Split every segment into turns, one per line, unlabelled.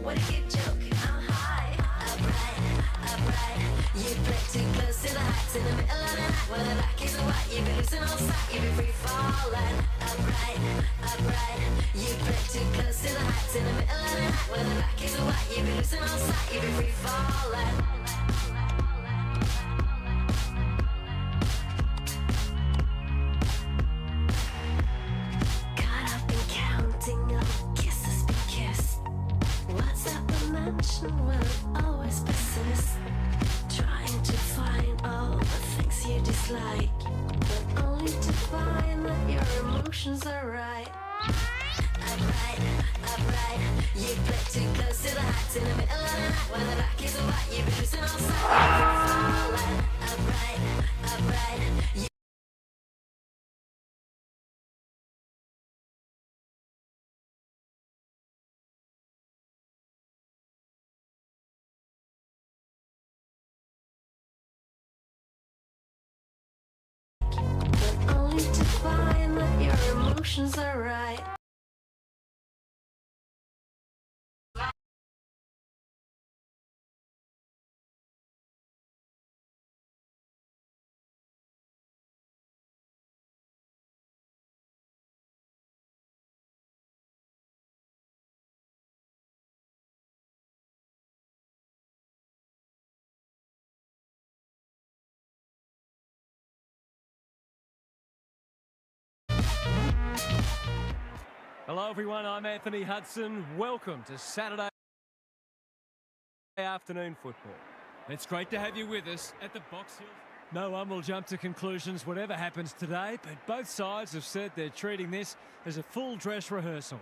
what a good joke, I'm high. Upright, upright. You play too close to the heights in the middle of the night. When the back is white, you be losing all sight, you be free falling. Upright, upright. You play too close to the heights in the middle of the night. When the back is white, you be losing all sight, you be free falling. Caught up in counting all kisses be kissed. What's that dimension will it always persist? Trying to find all the things you dislike, but only to find that your emotions are right. Upright, upright. You play too close to the heights in the middle of the night. When the back is white, you be losing all sight, you be falling. Upright, upright. But only to find that your emotions are right.
Hello everyone, I'm Anthony Hudson. Welcome to Saturday afternoon football. It's great to have you with us at the Box Hill. No one will jump to conclusions whatever happens today, but both sides have said they're treating this as a full dress rehearsal.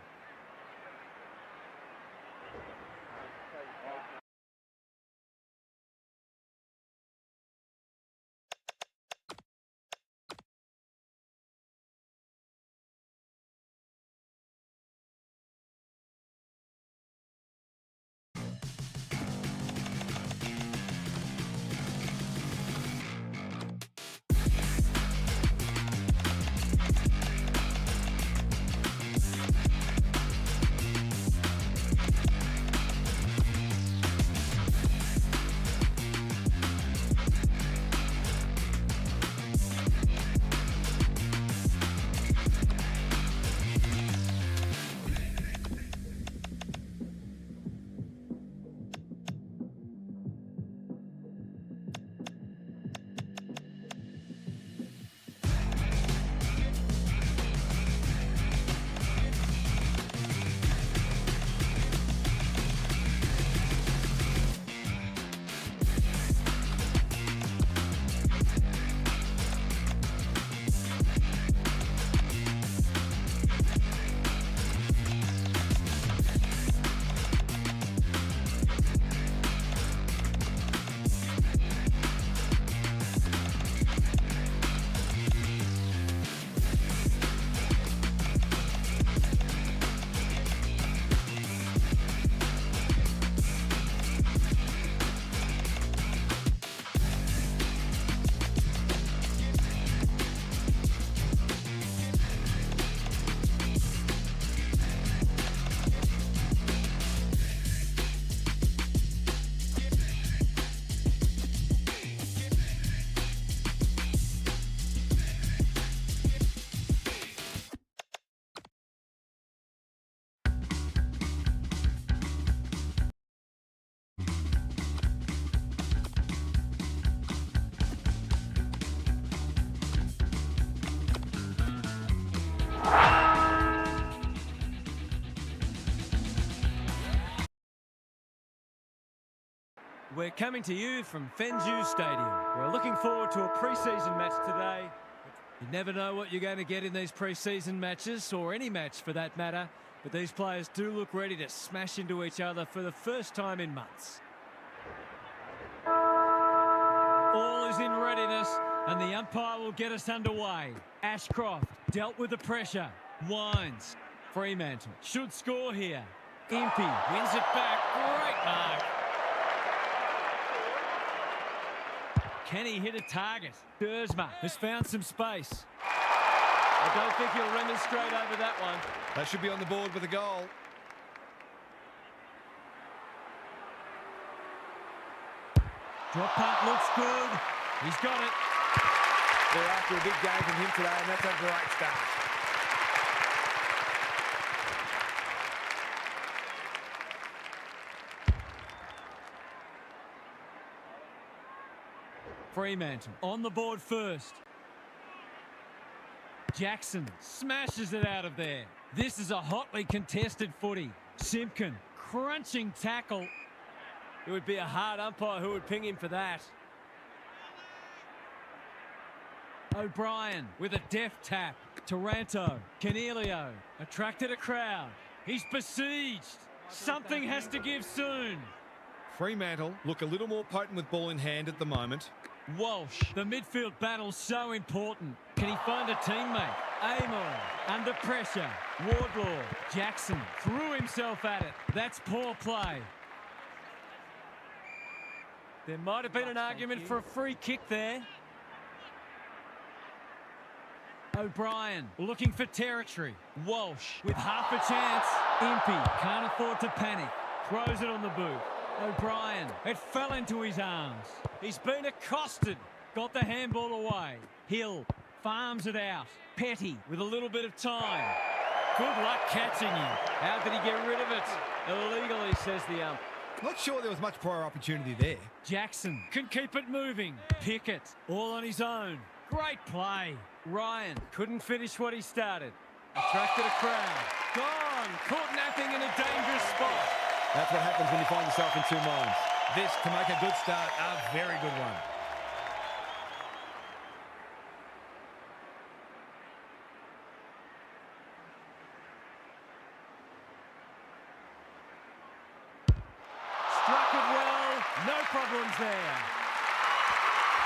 We're coming to you from Fenju Stadium. We're looking forward to a pre-season match today. You never know what you're going to get in these pre-season matches, or any match for that matter, but these players do look ready to smash into each other for the first time in months. All is in readiness, and the umpire will get us underway. Ashcroft dealt with the pressure. Winds. Fremantle should score here. Impey wins it back. Great mark. Can he hit a target? Dersma has found some space. I don't think he'll remonstrate over that one.
That should be on the board with a goal.
Drop punt looks good. He's got it.
They're after a big game from him today, and that's a great start.
Fremantle on the board first. Jackson smashes it out of there. This is a hotly contested footy. Simpkin, crunching tackle. It would be a hard umpire who would ping him for that. O'Brien with a deft tap. Taranto, Canelio, attracted a crowd. He's besieged. Something has to give soon.
Fremantle look a little more potent with ball in hand at the moment.
Walsh, the midfield battle's so important. Can he find a teammate? Amor, under pressure. Wardlaw, Jackson threw himself at it. That's poor play. There might have been an argument for a free kick there. O'Brien looking for territory. Walsh with half a chance. Impey can't afford to panic. Throws it on the boot. O'Brien, it fell into his arms. He's been accosted. Got the handball away. Hill farms it out. Petty with a little bit of time. Good luck catching him. How did he get rid of it? Illegally, says the ump.
Not sure there was much prior opportunity there.
Jackson can keep it moving. Pickett all on his own. Great play. Ryan couldn't finish what he started. Attracted a crowd. Gone. Caught napping in a dangerous spot.
That's what happens when you find yourself in two minds. This, to make a good start, a very good one.
Struck it well. No problems there.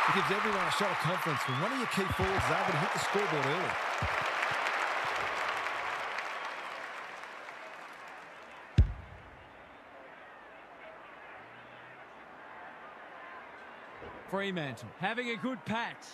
It gives everyone a shot of confidence when one of your key forwards is able to hit the scoreboard early.
Fremantle having a good patch.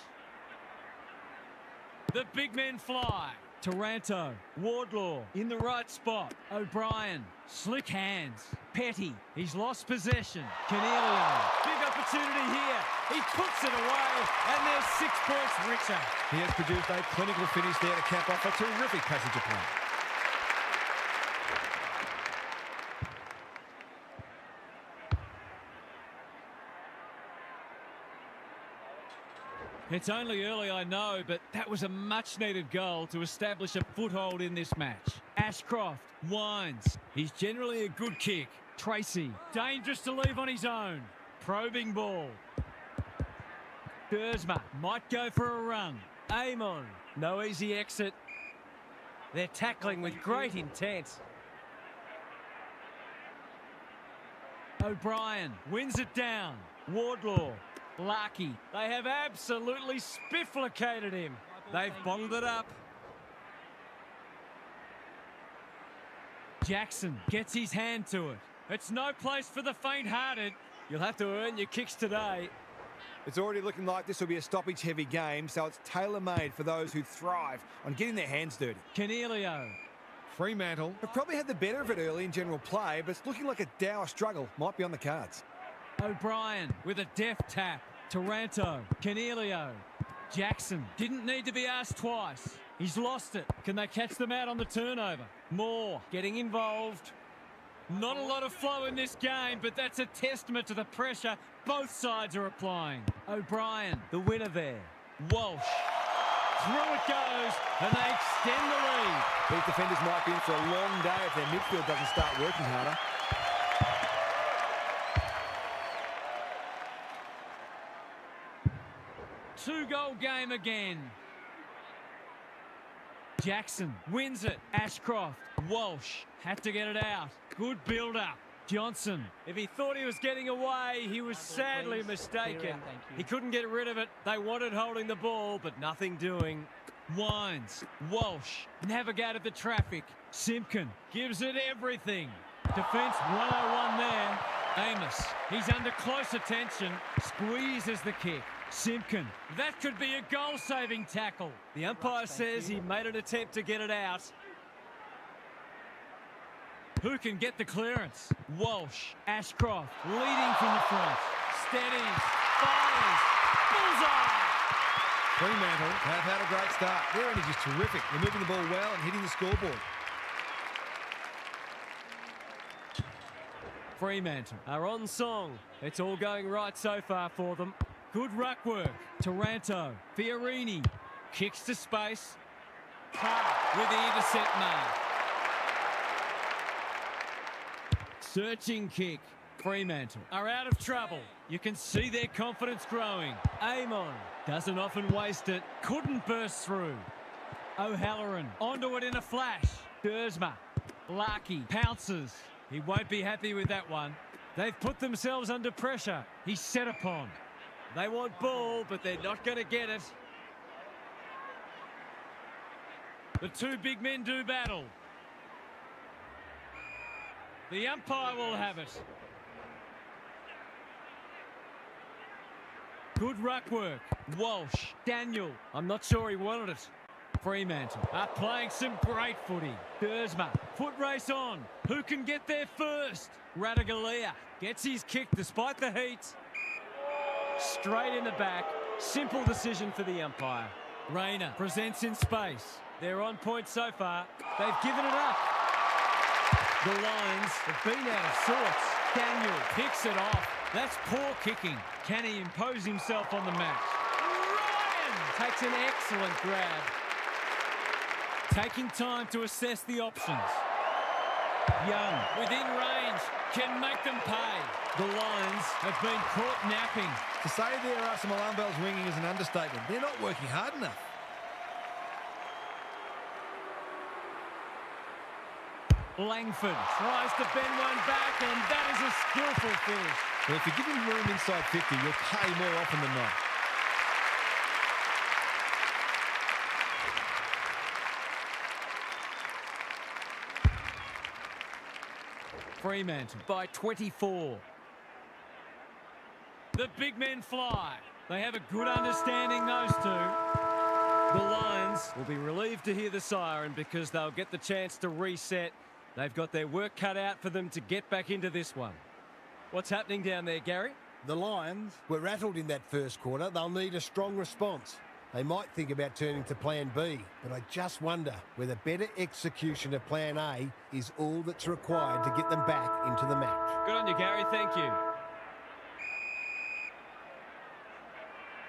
The big men fly. Taranto, Wardlaw in the right spot. O'Brien, slick hands. Petty, he's lost possession. Canelio, big opportunity here. He puts it away, and there's 6 points richer.
He has produced a clinical finish there to cap off a terrific passage of play.
It's only early, I know, but that was a much-needed goal to establish a foothold in this match. Ashcroft winds. He's generally a good kick. Tracy, dangerous to leave on his own. Probing ball. Dersma might go for a run. Amon, no easy exit. They're tackling with great intent. O'Brien wins it down. Wardlaw. Larky, they have absolutely spifflicated him. They've bottled it up. Jackson gets his hand to it. It's no place for the faint-hearted. You'll have to earn your kicks today.
It's already looking like this will be a stoppage-heavy game, so it's tailor-made for those who thrive on getting their hands dirty.
Canelio.
Fremantle have probably had the better of it early in general play, but it's looking like a dour struggle might be on the cards.
O'Brien with a deft tap. Taranto, Canelio. Jackson didn't need to be asked twice. He's lost it. Can they catch them out on the turnover? Moore getting involved. Not a lot of flow in this game, but that's a testament to the pressure both sides are applying. O'Brien, the winner there. Walsh. Through it goes, and they extend the lead.
These defenders might be in for a long day if their midfield doesn't start working harder.
Two-goal game again. Jackson wins it. Ashcroft. Walsh had to get it out. Good build-up. Johnson, if he thought he was getting away, he was sadly mistaken. He couldn't get rid of it. They wanted holding the ball, but nothing doing. Wines. Walsh navigated the traffic. Simpkin gives it everything. Defence 101 there. Amos, he's under close attention. Squeezes the kick. Simpkin, that could be a goal-saving tackle. The umpire says he made an attempt to get it out. Who can get the clearance? Walsh, Ashcroft, leading from the front. Steadies. Fires. Bullseye.
Fremantle have had a great start. Their energy's terrific. They're moving the ball well and hitting the scoreboard.
Fremantle are on song. It's all going right so far for them. Good ruck work. Taranto. Fiorini. Kicks to space. Clark with the intercept mark. Searching kick. Fremantle are out of trouble. You can see their confidence growing. Amon doesn't often waste it. Couldn't burst through. O'Halloran onto it in a flash. Dersma. Larkey pounces. He won't be happy with that one. They've put themselves under pressure. He's set upon. They want ball, but they're not going to get it. The two big men do battle. The umpire will have it. Good ruck work. Walsh. Daniel. I'm not sure he wanted it. Fremantle are playing some great footy. Dersma. Foot race on. Who can get there first? Radaglia gets his kick despite the heat. Straight in the back. Simple decision for the umpire. Rayner presents in space. They're on point so far. They've given it up. The Lions have been out of sorts. Daniel picks it off. That's poor kicking. Can he impose himself on the match? Ryan takes an excellent grab. Taking time to assess the options. Young, within range, can make them pay. The Lions have been caught napping.
To say there are some alarm bells ringing is an understatement. They're not working hard enough.
Langford tries to bend one back, and that is a skillful finish.
Well, if you give him room inside 50, you'll pay more often than not.
Fremantle by 24. The big men fly. They have a good understanding, those two. The Lions will be relieved to hear the siren because they'll get the chance to reset. They've got their work cut out for them to get back into this one. What's happening down there, Gary?
The Lions were rattled in that first quarter. They'll need a strong response. They might think about turning to plan B, but I just wonder whether better execution of plan A is all that's required to get them back into the match.
Good on you, Gary. Thank you.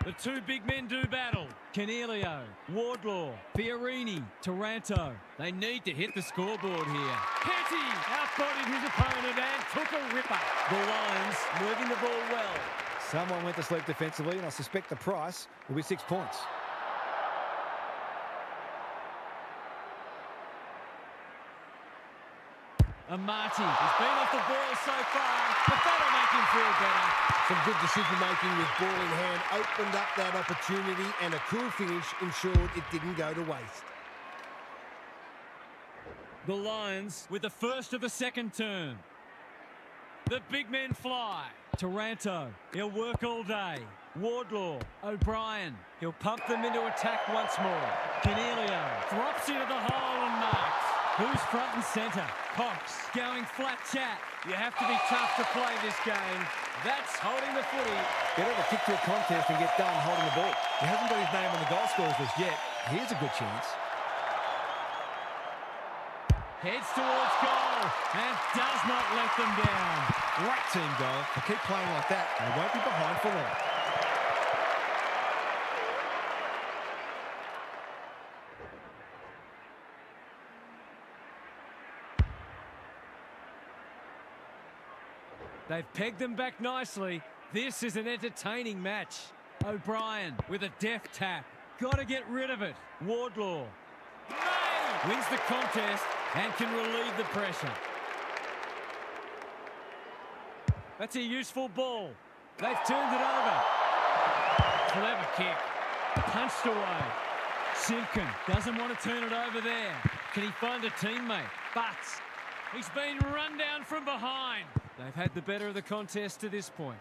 The two big men do battle. Canelio, Wardlaw, Fiorini, Taranto. They need to hit the scoreboard here. Petty outbodied his opponent and took a ripper. The Lions moving the ball well.
Someone went to sleep defensively, and I suspect the price will be 6 points.
Amati has been off the ball so far, but that'll make him feel better.
Some good decision-making with ball in hand opened up that opportunity, and a cool finish ensured it didn't go to waste.
The Lions with the first of the second term. The big men fly. Taranto, he'll work all day. Wardlaw, O'Brien, he'll pump them into attack once more. Canelio drops into the hole and marks. Who's front and centre? Cox going flat chat. You have to be tough to play this game. That's holding the footy.
Better to kick to a contest and get done holding the ball. He hasn't got his name on the goal scorers list yet. Here's a good chance.
Heads towards goal and does not let them down.
Great team goal. They keep playing like that, they won't be behind for long.
They've pegged them back nicely. This is an entertaining match. O'Brien with a deft tap. Got to get rid of it. Wardlaw wins the contest and can relieve the pressure. That's a useful ball. They've turned it over. Clever kick. Punched away. Simpkin doesn't want to turn it over there. Can he find a teammate? But he's been run down from behind. They've had the better of the contest to this point.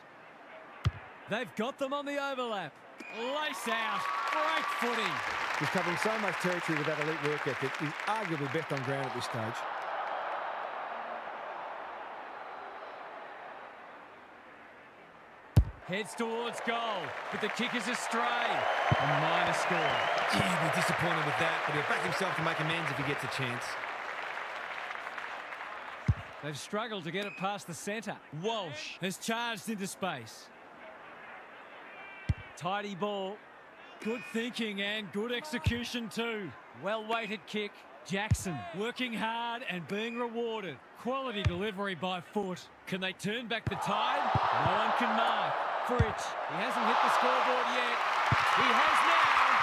They've got them on the overlap. Lace out. Great footy.
He's covering so much territory with that elite work ethic. He's arguably best on ground at this stage.
Heads towards goal, but the kick is astray. A minor score.
Yeah, he'll be disappointed with that, but he'll back himself to make amends if he gets a chance.
They've struggled to get it past the centre. Walsh has charged into space. Tidy ball. Good thinking and good execution too. Well-weighted kick. Jackson working hard and being rewarded. Quality delivery by foot. Can they turn back the tide? No one can mark. Fritsch, he hasn't hit the scoreboard yet. He has now.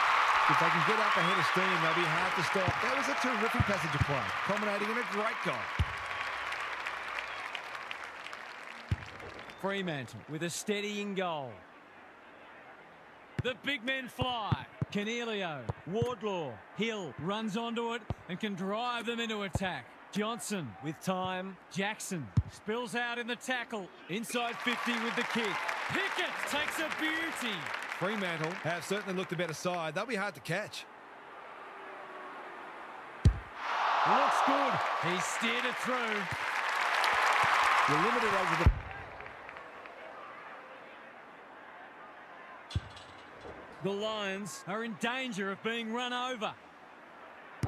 If they can get up ahead of steam, they'll be hard to stop. That was a terrific passage of play, culminating in a great goal.
Fremantle with a steadying goal. The big men fly. Canelio, Wardlaw, Hill runs onto it and can drive them into attack. Johnson with time. Jackson spills out in the tackle. Inside 50 with the kick. Pickett takes a beauty.
Fremantle have certainly looked a better side. They'll be hard to catch.
Looks good. He steered it through.
You're limited over the...
The Lions are in danger of being run over.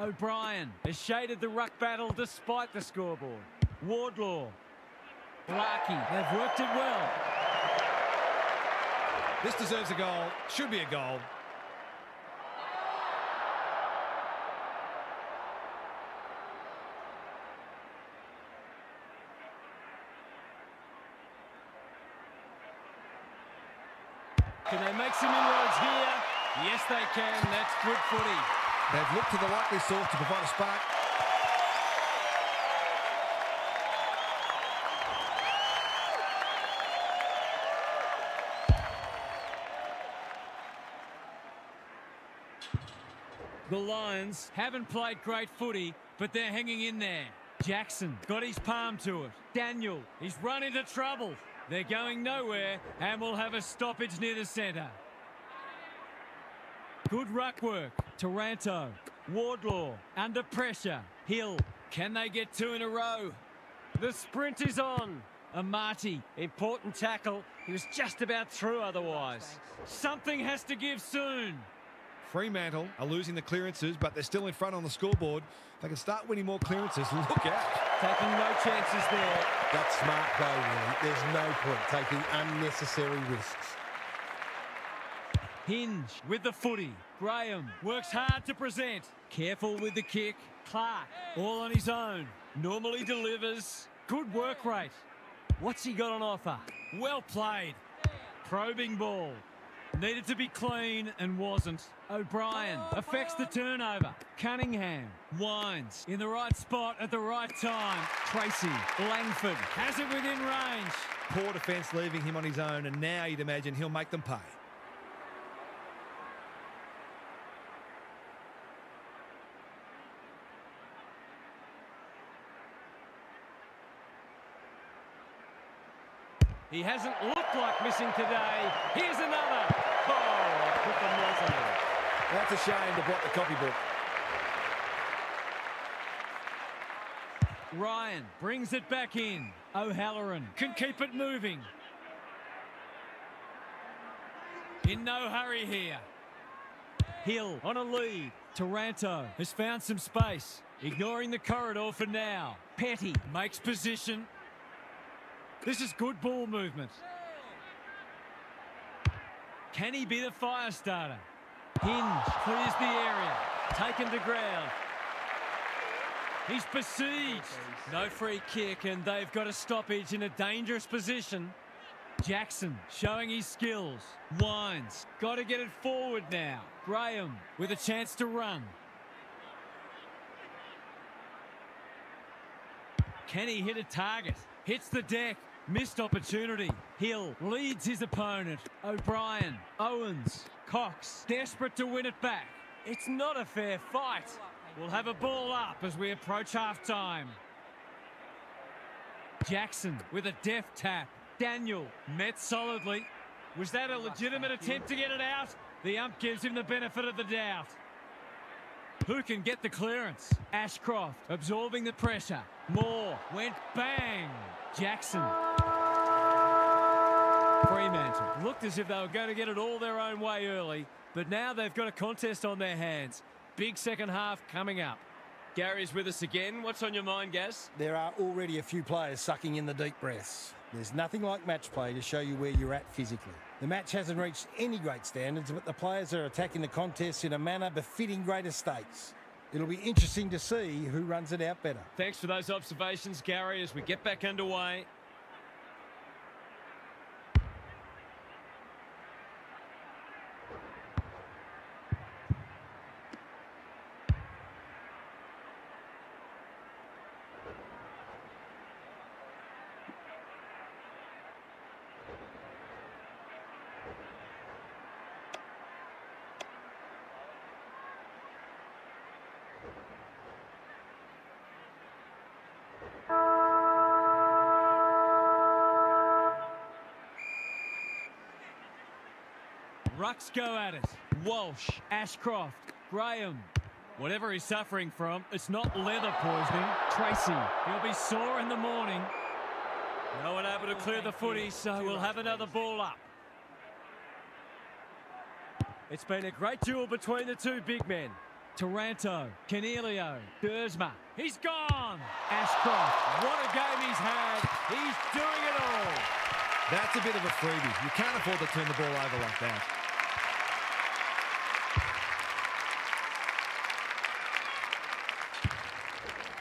O'Brien has shaded the ruck battle despite the scoreboard. Wardlaw. Larkey, they've worked it well.
This deserves a goal. Should be a goal.
Can they make some inroads here? Yes, they can. That's good footy.
They've looked to the likely source to provide a spark.
The Lions haven't played great footy, but they're hanging in there. Jackson got his palm to it. Daniel, he's run into trouble. They're going nowhere and will have a stoppage near the centre. Good ruck work. Taranto. Wardlaw under pressure. Hill. Can they get two in a row? The sprint is on. Amati. Important tackle. He was just about through otherwise. Something has to give soon.
Fremantle are losing the clearances, but they're still in front on the scoreboard. They can start winning more clearances. Look out.
Taking no chances there.
That's smart goal, really. There's no point taking unnecessary risks.
Hinge with the footy. Graham works hard to present. Careful with the kick. Clark all on his own. Normally delivers. Good work rate. What's he got on offer? Well played. Probing ball. Needed to be clean and wasn't. O'Brien affects the turnover. Cunningham winds in the right spot at the right time. Tracy Langford has it within range.
Poor defence leaving him on his own, and now you'd imagine he'll make them pay.
He hasn't looked like missing today. Here's another. Oh, put the muzzle in.
That's a shame to block the copybook.
Ryan brings it back in. O'Halloran can keep it moving. In no hurry here. Hill on a lead. Taranto has found some space. Ignoring the corridor for now. Petty makes position. This is good ball movement. Can he be the fire starter? Hinge clears the area. Taken to ground. He's besieged. No free kick, and they've got a stoppage in a dangerous position. Jackson showing his skills. Wines. Got to get it forward now. Graham with a chance to run. Can he hit a target? Hits the deck. Missed opportunity. Hill leads his opponent. O'Brien, Owens, Cox, desperate to win it back. It's not a fair fight. We'll have a ball up as we approach half-time. Jackson with a deft tap. Daniel met solidly. Was that a legitimate attempt to get it out? The ump gives him the benefit of the doubt. Who can get the clearance? Ashcroft absorbing the pressure. Moore went bang. Jackson Fremantle looked as if they were going to get it all their own way early, but now they've got a contest on their hands. Big second half coming up. Gary's with us again. What's on your mind, Gaz?
There are already a few players sucking in the deep breaths. There's nothing like match play to show you where you're at physically. The match hasn't reached any great standards, but the players are attacking the contest in a manner befitting greater stakes. It'll be interesting to see who runs it out better.
Thanks for those observations, Gary, as we get back underway. Rucks go at it. Walsh, Ashcroft, Graham. Whatever he's suffering from, it's not leather poisoning. Tracy, he'll be sore in the morning. No one able to clear the footy, so we'll have another ball up. It's been a great duel between the two big men. Taranto, Cornelio, Dersma. He's gone! Ashcroft, what a game he's had. He's doing it all.
That's a bit of a freebie. You can't afford to turn the ball over like that.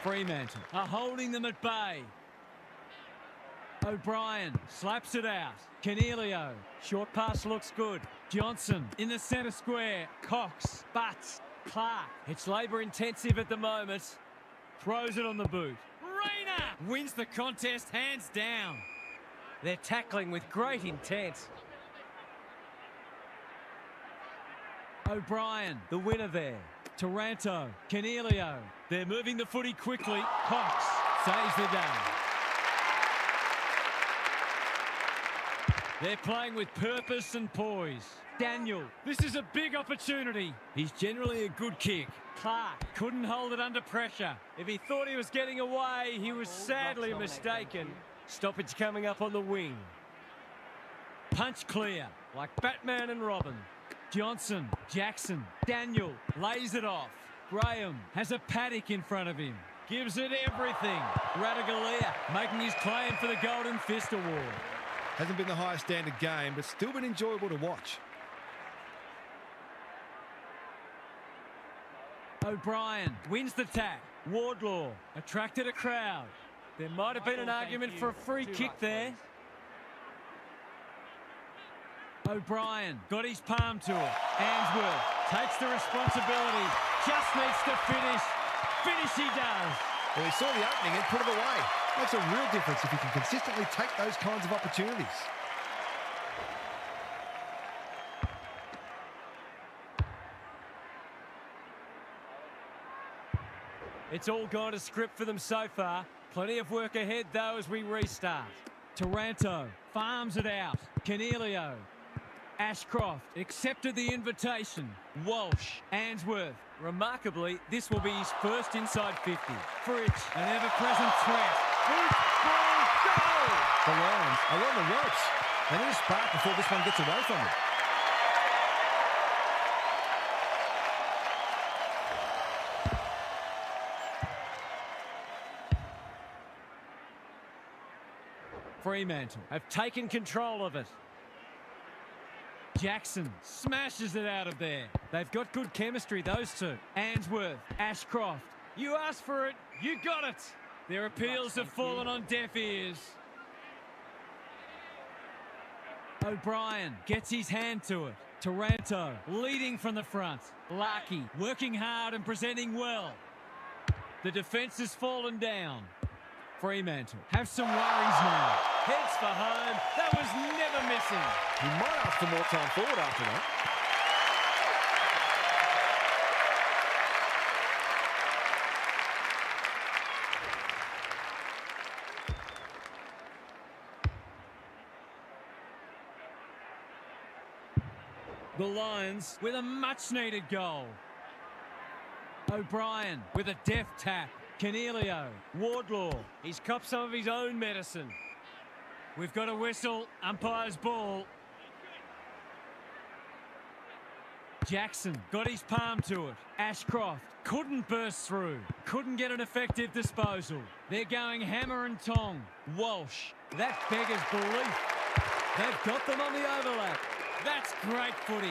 Fremantle are holding them at bay. O'Brien slaps it out. Cornelio, short pass looks good. Johnson in the centre square. Cox, Butts, Clark. It's labour intensive at the moment. Throws it on the boot. Rayner wins the contest hands down. They're tackling with great intent. O'Brien, the winner there. Taranto, Cornelio. They're moving the footy quickly. Cox saves the day. They're playing with purpose and poise. Daniel, this is a big opportunity. He's generally a good kick. Clark couldn't hold it under pressure. If he thought he was getting away, he was sadly mistaken. Stoppage coming up on the wing. Punch clear, like Batman and Robin. Johnson, Jackson, Daniel lays it off. Graham has a paddock in front of him. Gives it everything. Radaglia making his claim for the Golden Fist Award.
Hasn't been the highest standard game, but still been enjoyable to watch.
O'Brien wins the tap. Wardlaw attracted a crowd. There might have been an argument for a free kick there. O'Brien got his palm to it. Ainsworth takes the responsibility. Just needs to finish. Finish he does.
Well, he saw the opening and put it away. Makes a real difference if you can consistently take those kinds of opportunities.
It's all gone to script for them so far. Plenty of work ahead, though, as we restart. Taranto farms it out. Cornelio. Ashcroft accepted the invitation. Walsh, Ainsworth. Remarkably, this will be his first inside 50. Fritsch, an ever-present threat. Boot, ball, goal!
The Lions are on the ropes. They need a spark before this one gets away from them.
Fremantle have taken control of it. Jackson smashes it out of there. They've got good chemistry, those two. Ainsworth, Ashcroft. You asked for it, you got it. Their appeals have fallen on deaf ears. O'Brien gets his hand to it. Taranto leading from the front. Larkey working hard and presenting well. The defence has fallen down. Fremantle have some worries now. Heads for home. That was never missing.
He might ask for more time forward after that.
The Lions with a much-needed goal. O'Brien with a deft tap. Cornelio, Wardlaw, he's copped some of his own medicine. We've got a whistle. Umpire's ball. Jackson got his palm to it. Ashcroft couldn't burst through. Couldn't get an effective disposal. They're going hammer and tong. Walsh. That beggars belief. They've got them on the overlap. That's great footy.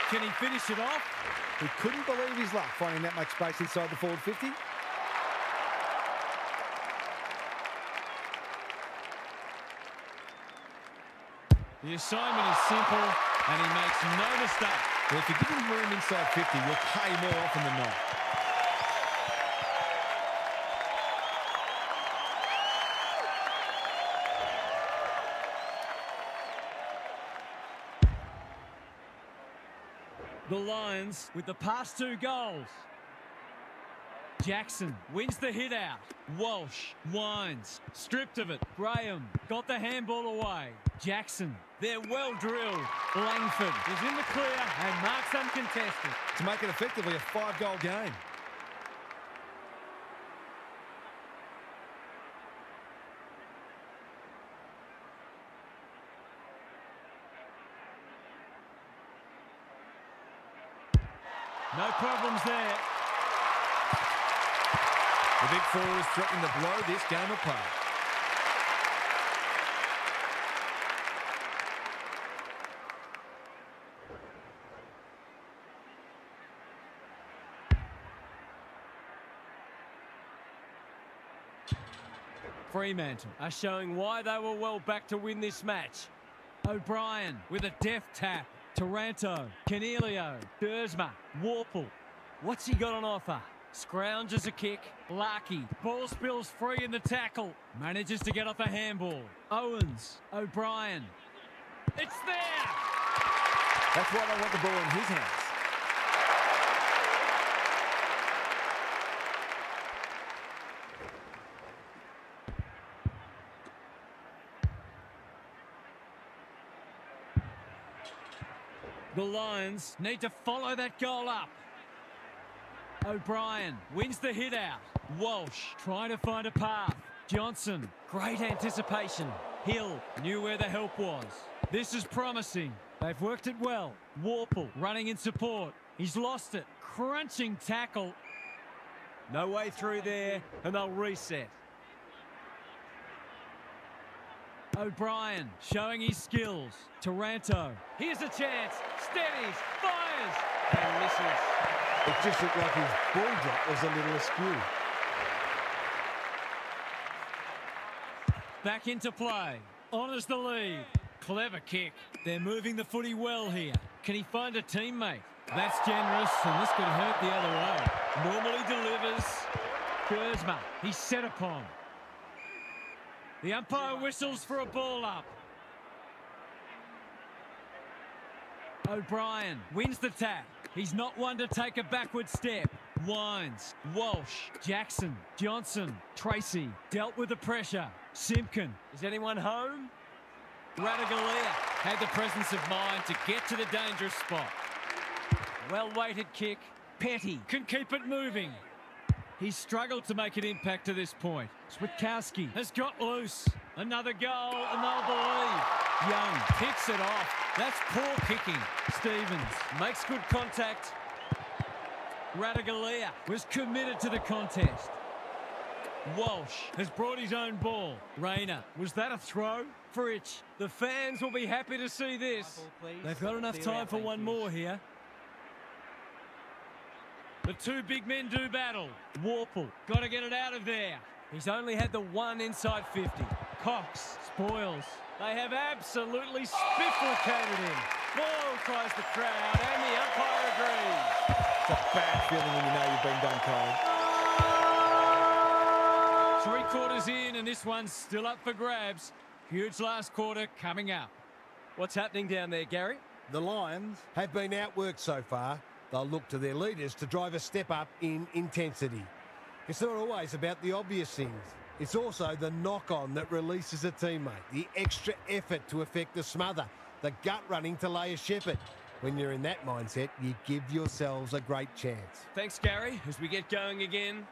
Can he finish it off?
He couldn't believe his luck finding that much space inside the forward 50.
The assignment is simple, and he makes no mistake.
Well, if you give him room inside 50, you'll pay more often than not.
The Lions with the past 2 goals. Jackson wins the hit out. Walsh winds, stripped of it. Graham got the handball away. Jackson, they're well drilled. Langford is in the clear and marks uncontested.
To make it effectively a 5-goal game.
No problems there.
The big four is threatening to blow this game apart.
Fremantle are showing why they were well back to win this match. O'Brien with a deft tap. Taranto, Canelio, Dersma, Warple. What's he got on offer? Scrounges a kick. Larkey. Ball spills free in the tackle. Manages to get off a handball. Owens. O'Brien. It's there!
That's why they want the ball in his hands.
The Lions need to follow that goal up. O'Brien wins the hit out. Walsh trying to find a path. Johnson, great anticipation. Hill knew where the help was. This is promising. They've worked it well. Warple running in support. He's lost it. Crunching tackle. No way through there, and they'll reset. O'Brien showing his skills. Taranto. Here's a chance. Steadies. Fires. And misses.
It just looked like his ball drop was a little askew.
Back into play. Honours the lead. Clever kick. They're moving the footy well here. Can he find a teammate? That's generous, and this could hurt the other way. Normally delivers. Dersma. He's set upon. The umpire whistles for a ball up. O'Brien wins the tap. He's not one to take a backward step. Wines. Walsh. Jackson. Johnson. Tracy. Dealt with the pressure. Simpkin. Is anyone home? Radaglia had the presence of mind to get to the dangerous spot. Well-weighted kick. Petty can keep it moving. He's struggled to make an impact to this point. Switkowski has got loose. Another goal, and they'll believe. Young picks it off. That's poor kicking. Stevens makes good contact. Radaglia was committed to the contest. Walsh has brought his own ball. Rayner, was that a throw? Fritsch, the fans will be happy to see this. They've got enough time for one more here. The two big men do battle. Warple, got to get it out of there. He's only had the one inside 50. Cox spoils. They have absolutely spifflicated him. Ball tries the crowd, and the umpire agrees.
It's a bad feeling when you know you've been done cold.
3 quarters in, and this one's still up for grabs. Huge last quarter coming up. What's happening down there, Gary?
The Lions have been outworked so far. They'll look to their leaders to drive a step up in intensity. It's not always about the obvious things. It's also the knock-on that releases a teammate, the extra effort to effect the smother, the gut running to lay a shepherd. When you're in that mindset, you give yourselves a great chance.
Thanks, Gary, as we get going again.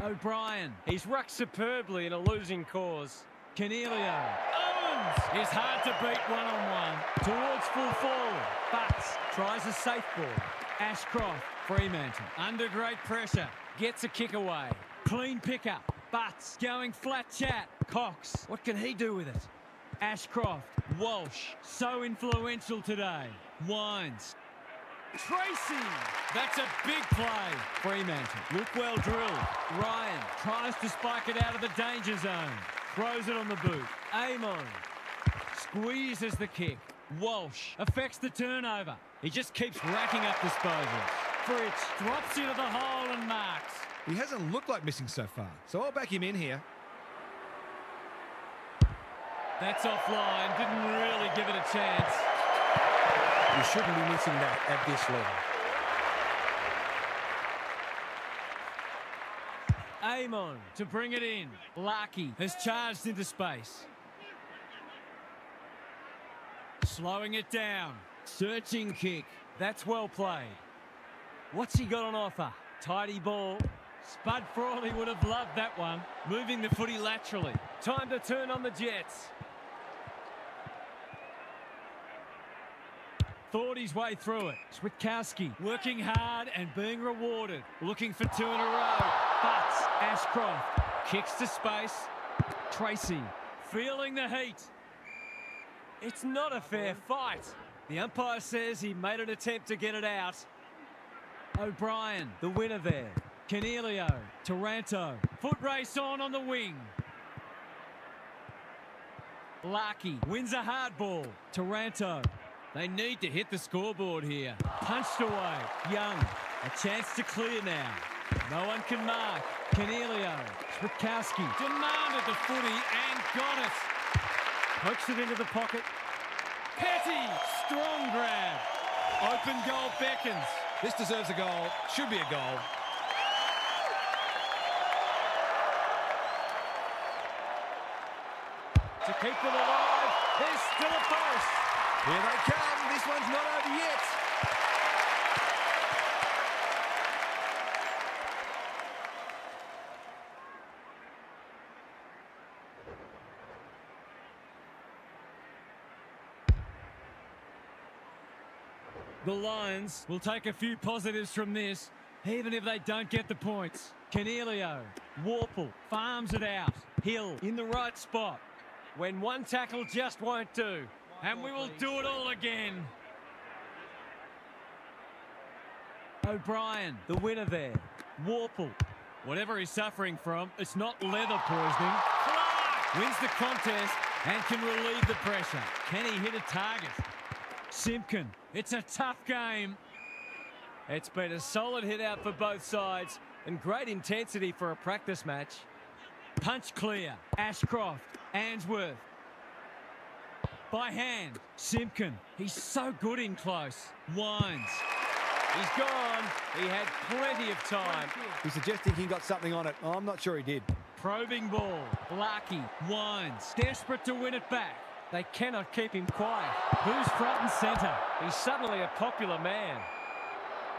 O'Brien. He's rucked superbly in a losing cause. Canelio. Owens is hard to beat one-on-one. Towards full forward. Butts tries a safe ball. Ashcroft. Fremantle. Under great pressure. Gets a kick away. Clean pickup. Butts going flat chat. Cox. What can he do with it? Ashcroft. Walsh. So influential today. Wines. Tracy. That's a big play. Fremantle. Look well drilled. Ryan tries to spike it out of the danger zone. Throws it on the boot. Amon squeezes the kick. Walsh affects the turnover. He just keeps racking up disposals. Fritz drops into the hole and marks.
He hasn't looked like missing so far, so I'll back him in here.
That's offline. Didn't really give it a chance.
You shouldn't be missing that at this level.
Amon to bring it in. Larkey has charged into space. Slowing it down. Searching kick. That's well played. What's he got on offer? Tidy ball. Spud Frawley would have loved that one. Moving the footy laterally. Time to turn on the Jets. Thought his way through it. Switkowski working hard and being rewarded. Looking for two in a row. Butts. Ashcroft kicks to space. Tracy feeling the heat. It's not a fair fight. The umpire says he made an attempt to get it out. O'Brien, the winner there. Canelio, Taranto. Foot race on the wing. Larkey wins a hard ball. Taranto. They need to hit the scoreboard here. Punched away. Young. A chance to clear now. No one can mark. Canelio. Switkowski demanded the footy and got it. Pokes it into the pocket. Petty. Strong grab. Open goal beckons.
This deserves a goal. Should be a goal.
To keep them alive, there's still a post.
Here they come. This one's not over yet.
The Lions will take a few positives from this, even if they don't get the points. Canelio, Warple, farms it out. Hill in the right spot. When one tackle just won't do. And we will do it all again. O'Brien, the winner there. Warple. Whatever he's suffering from, it's not leather poisoning. Clark wins the contest and can relieve the pressure. Can he hit a target? Simpkin, it's a tough game. It's been a solid hit out for both sides and great intensity for a practice match. Punch clear. Ashcroft, Answorth. By hand, Simpkin. He's so good in close. Wines. He's gone. He had plenty of time.
He's suggesting he got something on it. Oh, I'm not sure he did.
Probing ball. Larkey. Wines. Desperate to win it back. They cannot keep him quiet. Who's front and centre? He's suddenly a popular man.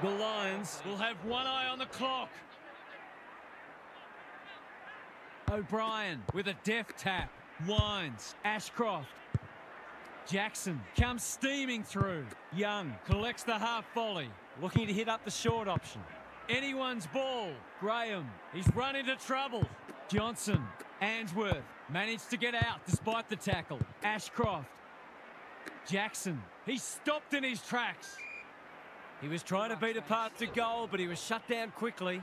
The Lions will have one eye on the clock. O'Brien with a deft tap. Wines. Ashcroft. Jackson comes steaming through. Young collects the half volley. Looking to hit up the short option. Anyone's ball. Graham. He's run into trouble. Johnson. Answorth managed to get out despite the tackle. Ashcroft. Jackson. He's stopped in his tracks. He was trying to beat a path to goal, but he was shut down quickly.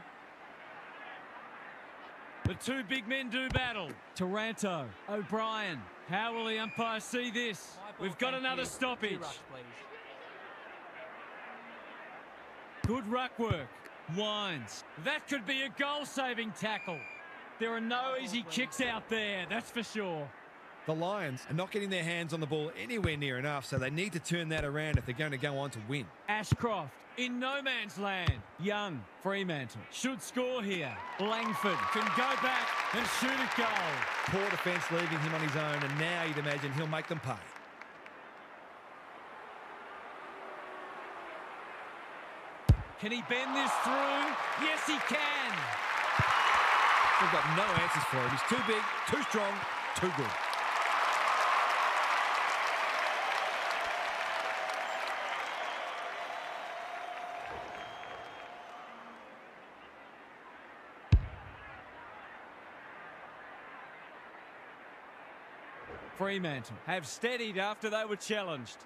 The two big men do battle. Taranto. O'Brien. How will the umpire see this? We've got another stoppage. Good ruck work. Wines. That could be a goal-saving tackle. There are no easy kicks out there, that's for sure.
The Lions are not getting their hands on the ball anywhere near enough, so they need to turn that around if they're going to go on to win.
Ashcroft in no man's land. Young, Fremantle should score here. Langford can go back and shoot a goal.
Poor defence leaving him on his own, and now you'd imagine he'll make them pay.
Can he bend this through? Yes, he can.
They've got no answers for him. He's too big, too strong, too good.
Fremantle have steadied after they were challenged.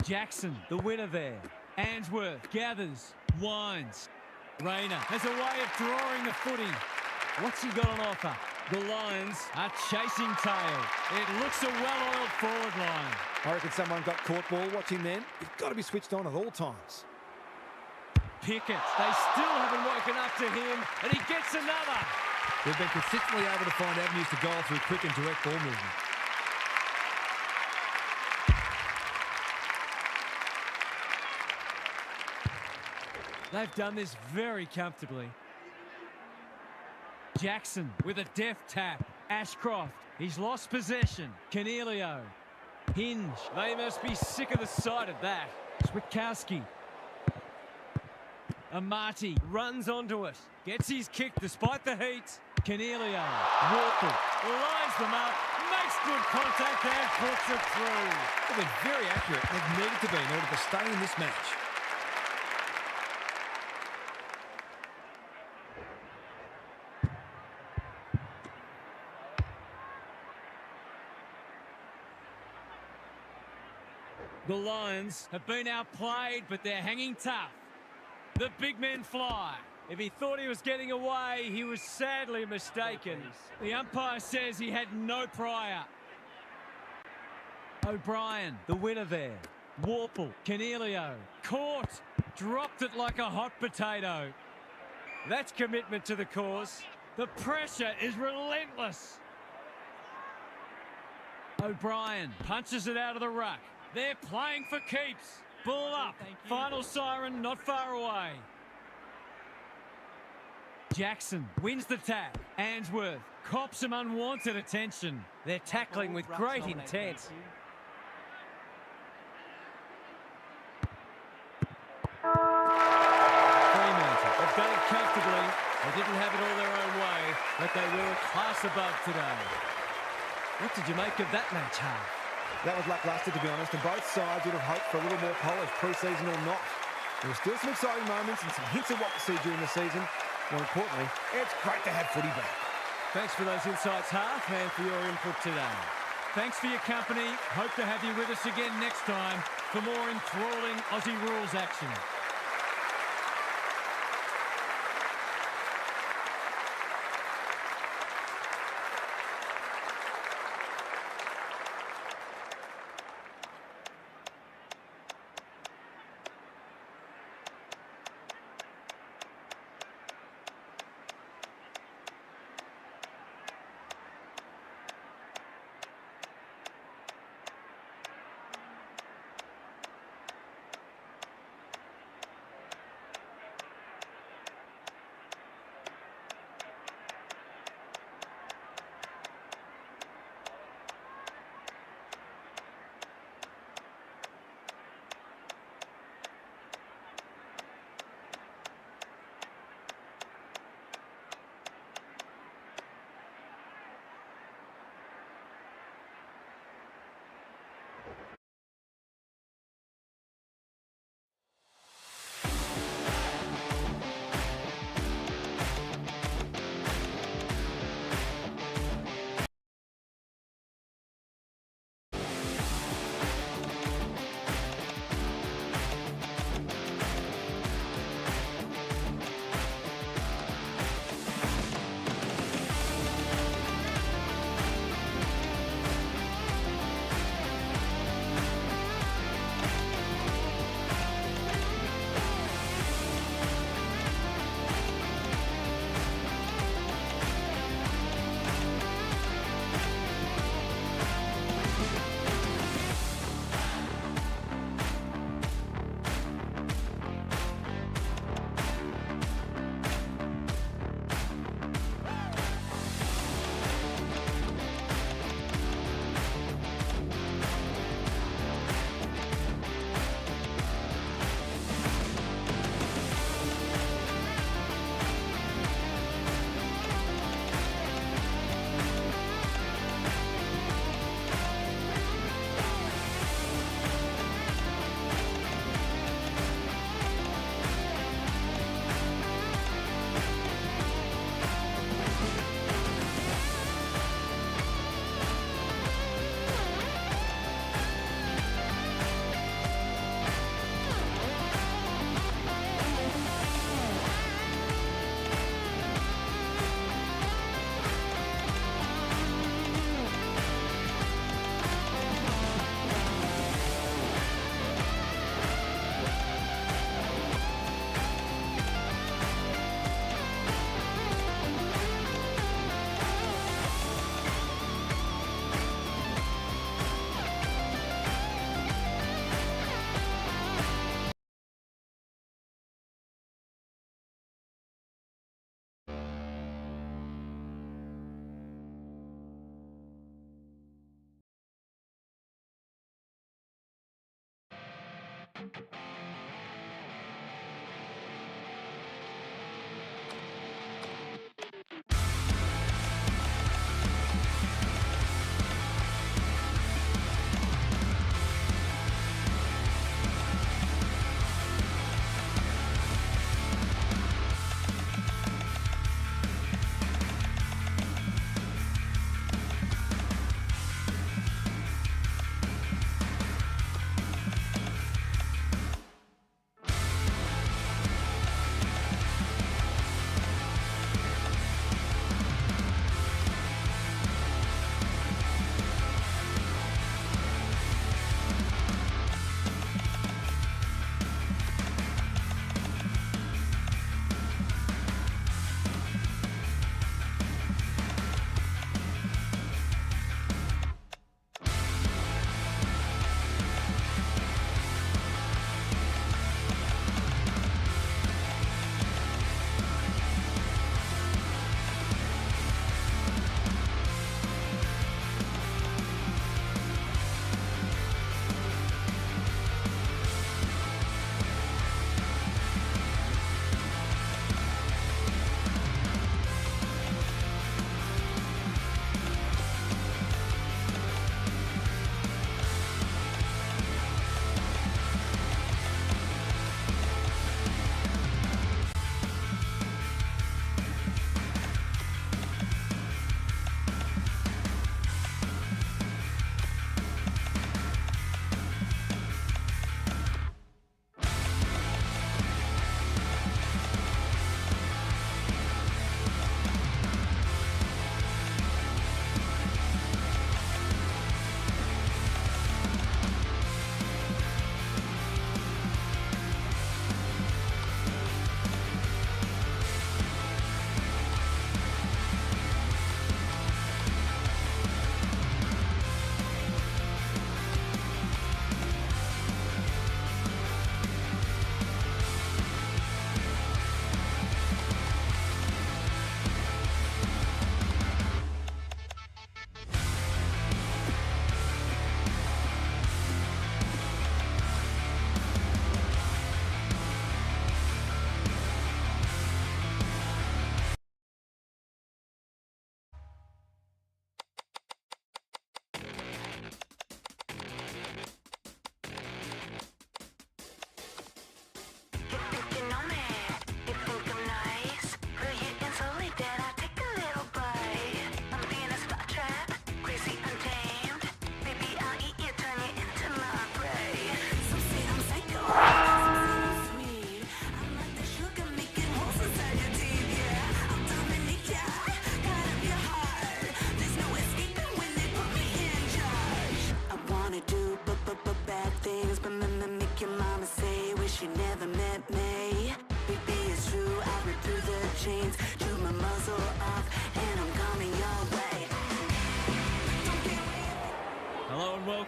Jackson, the winner there. Answorth gathers, winds. Rayner has a way of drawing the footy. What's he got on offer? The Lions are chasing tail. It looks a well-oiled forward line.
I reckon someone got caught ball watching then. You've got to be switched on at all times.
Pickett, they still haven't woken up to him, and he gets another.
They've been consistently able to find avenues to goal through quick and direct ball movement.
They've done this very comfortably. Jackson with a deft tap. Ashcroft, he's lost possession. Cornelio. Hinge, they must be sick of the sight of that. Switkowski. Amati runs onto it. Gets his kick despite the heat. Cornelio. Walker lines them up. Makes good contact and puts it through.
They've been very accurate. They've needed to be in order to stay in this match.
The Lions have been outplayed, but they're hanging tough. The big men fly. If he thought he was getting away, he was sadly mistaken. The umpire says he had no prior. O'Brien, the winner there. Warple, Cornelio, caught, dropped it like a hot potato. That's commitment to the cause. The pressure is relentless. O'Brien punches it out of the ruck. They're playing for keeps. Ball up. Final siren not far away. Jackson wins the tap. Answorth cops some unwanted attention. They're tackling with great intent. Fremantle have done it comfortably. They didn't have it all their own way, but they were a class above today. What did you make of that match, Hart?
That was lacklustre, to be honest, and both sides would have hoped for a little more polish, pre-season or not. There were still some exciting moments and some hints of what to see during the season. More importantly, it's great to have footy back.
Thanks for those insights, Half, and for your input today. Thanks for your company. Hope to have you with us again next time for more enthralling Aussie rules action.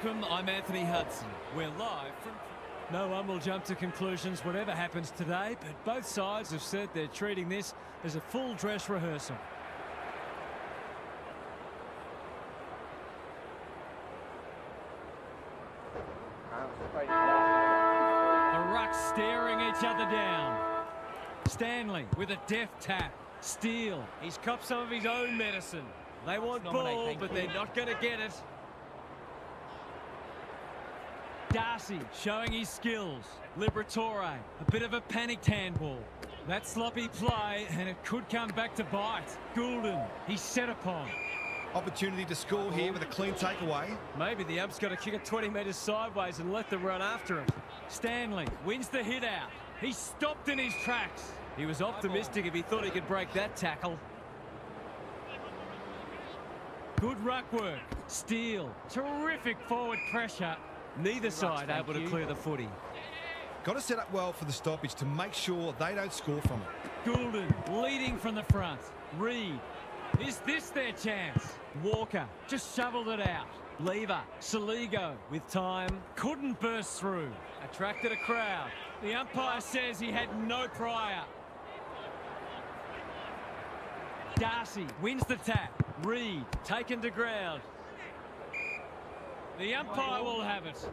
Welcome, I'm Anthony Hudson. We're live from... No one will jump to conclusions whatever happens today, but both sides have said they're treating this as a full dress rehearsal. The rucks staring each other down. Stanley with a deft tap. Steele, he's copped some of his own medicine. They want ball, but they're not going to get it. Darcy showing his skills. Liberatore, a bit of a panicked handball. That sloppy play, and it could come back to bite. Goulden, he's set upon.
Opportunity to score here with a clean takeaway.
Maybe the ump's got to kick it 20 metres sideways and let them run after him. Stanley wins the hit out. He stopped in his tracks. He was optimistic if he thought he could break that tackle. Good ruck work. Steele, terrific forward pressure. Neither side able to clear the footy.
Got to set up well for the stoppage to make sure they don't score from it.
Goulden leading from the front. Reed, is this their chance? Walker just shoveled it out. Lever, Saligo with time, couldn't burst through. Attracted a crowd. The umpire says he had no prior. Darcy wins the tap. Reed taken to ground. The umpire will have it.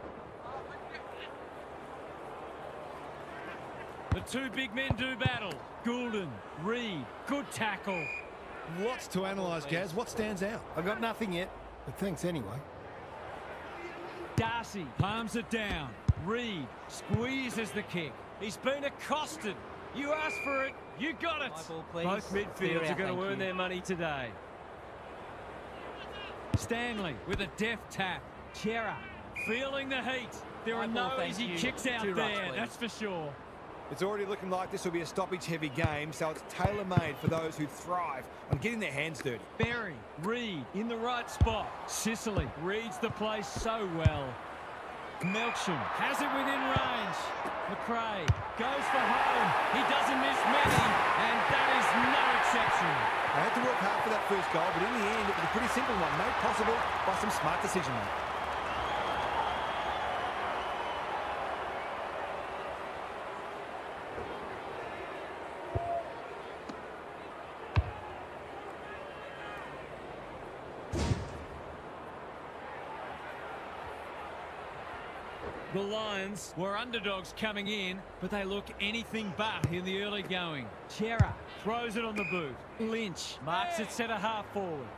The two big men do battle. Goulden, Reed, good tackle.
Lots to analyse, Gaz. What stands out?
I got nothing yet, but thanks anyway.
Darcy palms it down. Reed squeezes the kick. He's been accosted. You asked for it, you got it.
Ball, please.
Both midfields are going to earn their money today. Stanley with a deft tap. Chera feeling the heat. There are no easy kicks out there, that's for sure.
It's already looking like this will be a stoppage-heavy game, so it's tailor-made for those who thrive on getting their hands dirty.
Berry, Reed in the right spot. Sicily reads the play so well. Melksham has it within range. McRae goes for home. He doesn't miss many, and that is no exception.
They had to work hard for that first goal, but in the end, it was a pretty simple one, made possible by some smart decision-making.
The Lions were underdogs coming in, but they look anything but in the early going. Chera throws it on the boot. Lynch marks it centre half forward.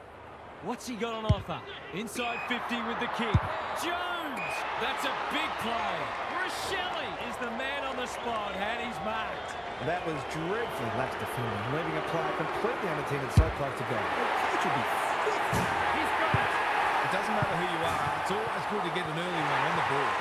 What's he got on offer? Inside 50 with the kick. Jones! That's a big play. Rochelle is the man on the spot, and he's marked.
That was dreadfully lax defending, leaving a player completely unattended so close to goal. The coach would be flipped.
He's got it.
It doesn't matter who you are, it's always good to get an early one on the board.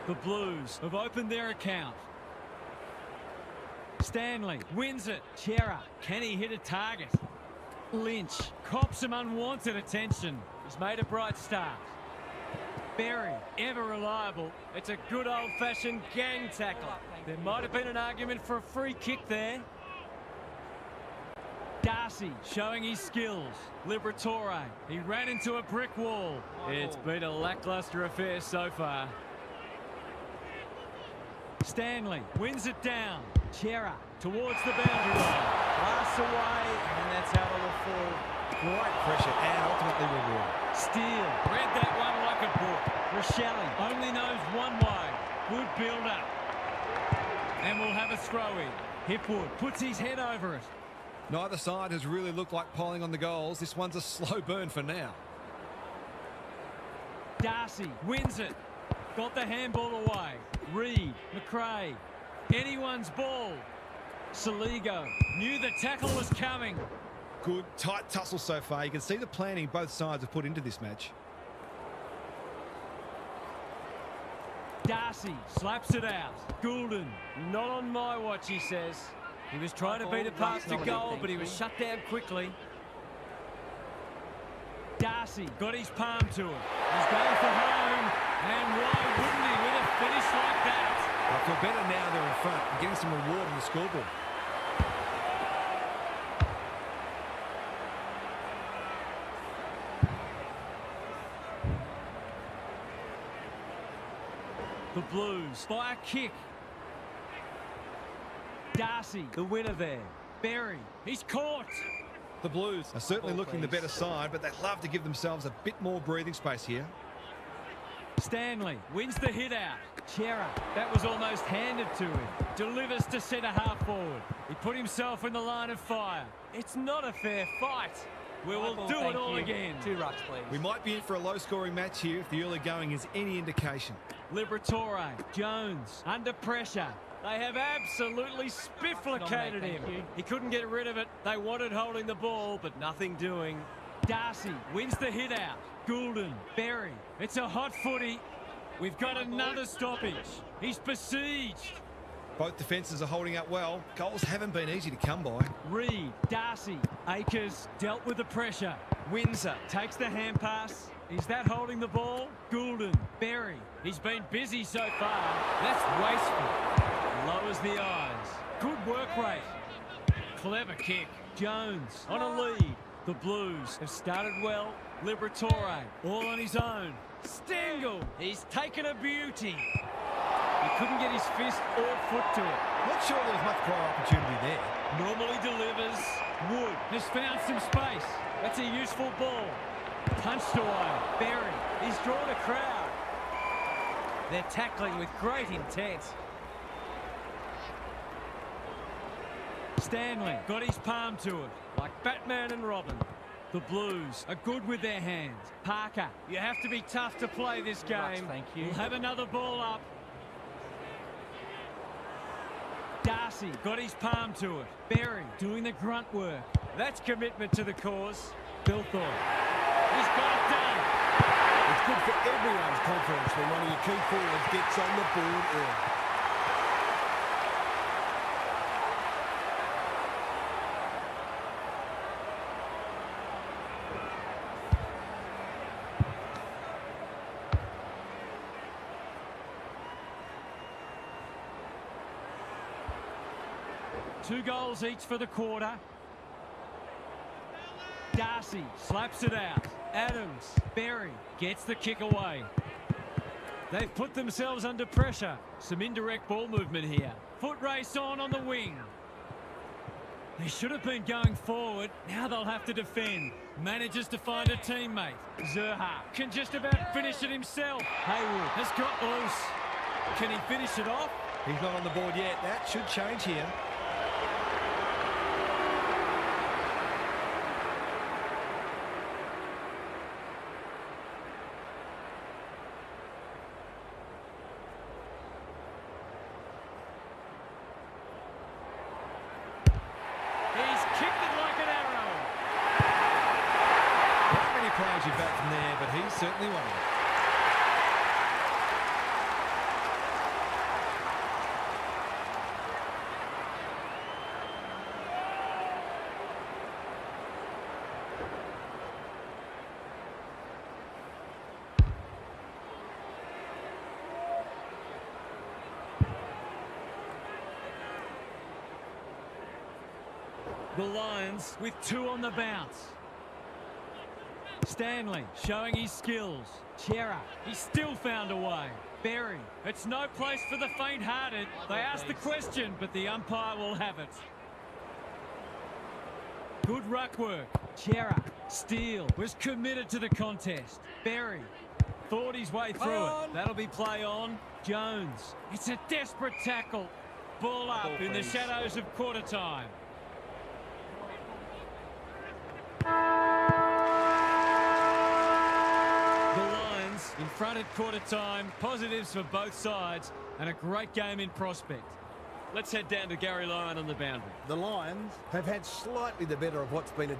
The Blues have opened their account. Stanley wins it. Chera, can he hit a target? Lynch cops some unwanted attention. He's made a bright start. Berry, ever reliable. It's a good old-fashioned gang tackle. There might have been an argument for a free kick there. Darcy showing his skills. Liberatore, he ran into a brick wall. It's been a lacklustre affair so far. Stanley wins it down. Chera towards the boundary line. Pass away, and that's how it'll fall.
Great pressure and ultimately reward.
Steele read that one like a book. Rochelle only knows one way. Good build-up. And we'll have a throw-in. Hipwood puts his head over it.
Neither side has really looked like piling on the goals. This one's a slow burn for now.
Darcy wins it. Got the handball away. Reed, McRae, anyone's ball. Saligo knew the tackle was coming.
Good, tight tussle so far. You can see the planning both sides have put into this match.
Darcy slaps it out. Goulden, not on my watch, he says. He was trying to beat a pass to goal, but he was shut down quickly. Darcy got his palm to it. He's going for home, and why wouldn't he with a finish like that?
I feel better now they're in front and getting some reward on the scoreboard.
The Blues by a kick. Darcy, the winner there. Berry, he's caught.
The Blues are certainly looking the better side, but they love to give themselves a bit more breathing space here.
Stanley wins the hit out. Chera, that was almost handed to him. Delivers to centre half forward. He put himself in the line of fire. It's not a fair fight. We will do it all again.
2 rucks, please.
We might be in for a low-scoring match here if the early going is any indication.
Liberatore, Jones, under pressure. They have absolutely spifflicated him. He couldn't get rid of it. They wanted holding the ball, but nothing doing. Darcy wins the hit out. Goulden, Berry. It's a hot footy. We've got another stoppage. He's besieged.
Both defences are holding up well. Goals haven't been easy to come by.
Reed, Darcy, Akers dealt with the pressure. Windsor takes the hand pass. Is that holding the ball? Goulden, Berry. He's been busy so far. That's wasteful. Lowers the eyes. Good work rate. Clever kick. Jones on a lead. The Blues have started well. Liberatore, all on his own. Stengel, he's taken a beauty. He couldn't get his fist or foot to it.
Not sure there was much prior opportunity there.
Normally delivers. Wood has found some space. That's a useful ball. Punched away. Berry, he's drawn a crowd. They're tackling with great intent. Stanley got his palm to it, like Batman and Robin. The Blues are good with their hands. Parker, you have to be tough to play this game.
Thank you.
We'll have another ball up. Darcy got his palm to it. Berry doing the grunt work. That's commitment to the cause. Bilthorpe, he's got it done.
It's good for everyone's confidence when one of your key forwards gets on the board early.
Two goals each for the quarter. Darcy slaps it out. Adams, Berry gets the kick away. They've put themselves under pressure. Some indirect ball movement here. Foot race on the wing. They should have been going forward. Now they'll have to defend. Manages to find a teammate. Zerha can just about finish it himself. Haywood has got loose. Can he finish it off?
He's not on the board yet. That should change here.
He's kicked it like an arrow.
Not many players you back from there, but he's certainly one of them.
The Lions with two on the bounce. Stanley showing his skills. Chera, he still found a way. Berry, it's no place for the faint-hearted. They asked the question, but the umpire will have it. Good ruck work. Chera, Steele was committed to the contest. Berry thought his way through it. That'll be play on. Jones, it's a desperate tackle. Ball up in the shadows of quarter time. In front at quarter time, positives for both sides, and a great game in prospect. Let's head down to Gary Lyon on the boundary.
The Lions have had slightly the better of what's been a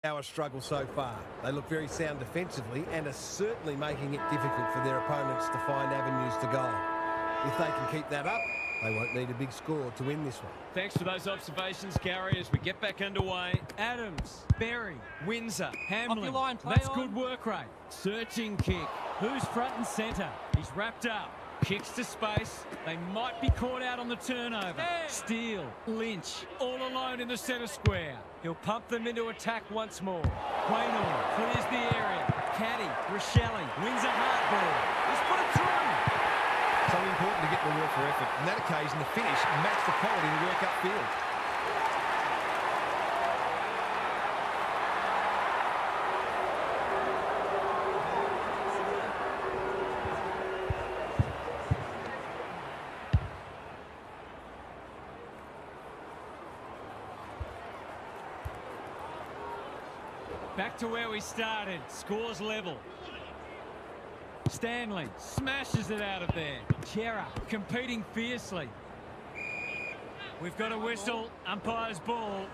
hour struggle so far. They look very sound defensively and are certainly making it difficult for their opponents to find avenues to goal. If they can keep that up, they won't need a big score to win this one.
Thanks for those observations, Gary, as we get back underway. Adams, Berry, Windsor, Hamlin.
Line,
That's
on.
good work rate. Searching kick. Who's front and centre? He's wrapped up. Kicks to space. They might be caught out on the turnover.
Hey.
Steele, Lynch, all alone in the centre square. He'll pump them into attack once more. Quaynor clears the area. Caddy, Rochelle wins a hard ball. He's put it through.
So important to get the reward for effort. On that occasion, the finish matched the quality of the work upfield.
Back to where we started. Scores level. Stanley smashes it out of there. Chera competing fiercely. We've got a whistle. Umpire's ball.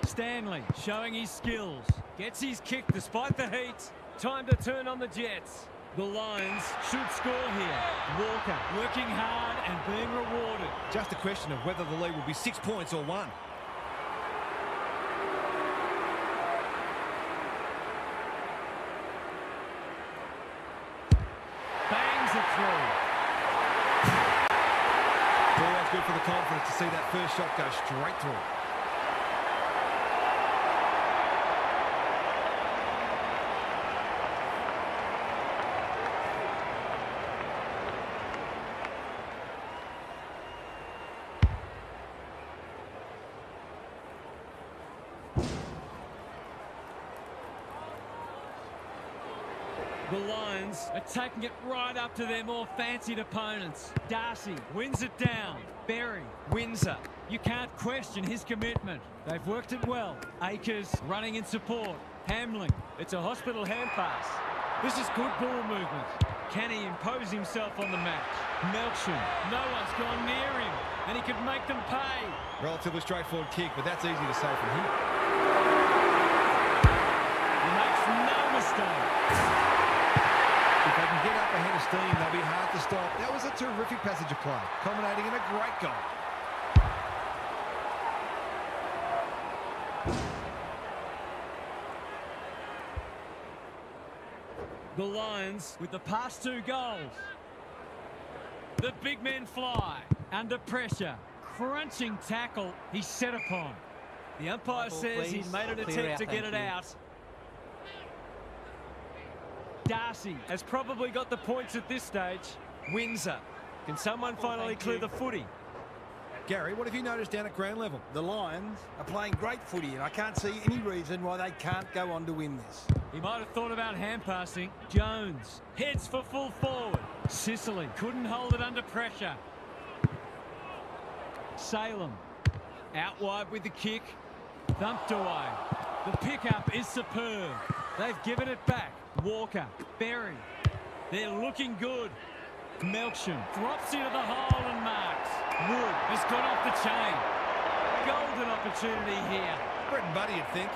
Stanley showing his skills. Gets his kick despite the heat. Time to turn on the Jets. The Lions should score here. Walker working hard and being rewarded.
Just a question of whether the lead will be 6 points or 1. Ball, that's good for the the confidence to see that first shot go straight through.
The Lions are taking it right up to their more fancied opponents. Darcy wins it down. Berry wins it. You can't question his commitment. They've worked it well. Akers running in support. Hamling. It's a hospital hand pass. This is good ball movement. Can he impose himself on the match? Melksham. No one's gone near him. And he could make them pay.
Relatively straightforward kick, but that's easy to say from him.
He makes no mistake.
If they can get up ahead of steam, they'll be hard to stop. That was a terrific passage of play, culminating in a great goal.
The Lions with the past 2 goals. The big men fly under pressure. Crunching tackle. He's set upon. The umpire says he made an attempt to get it out. Darcy has probably got the points at this stage. Windsor. Can someone finally clear the footy?
Gary, what have you noticed down at ground level?
The Lions are playing great footy, and I can't see any reason why they can't go on to win this.
He might have thought about hand passing. Jones heads for full forward. Sicily couldn't hold it under pressure. Salem out wide with the kick. Thumped away. The pickup is superb. They've given it back. Walker, Berry. They're looking good. Melksham drops into the hole and marks. Wood has got off the chain. Golden opportunity here.
Brett and Buddy, you'd think.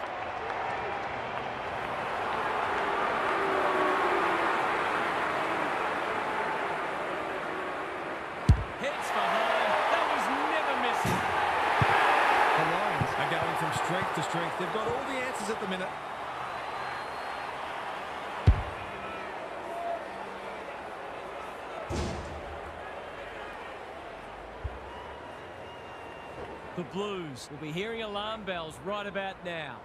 Heads for home. That was never missing.
The Lions are going from strength to strength. They've got all the answers at the minute.
The Blues will be hearing alarm bells right about now.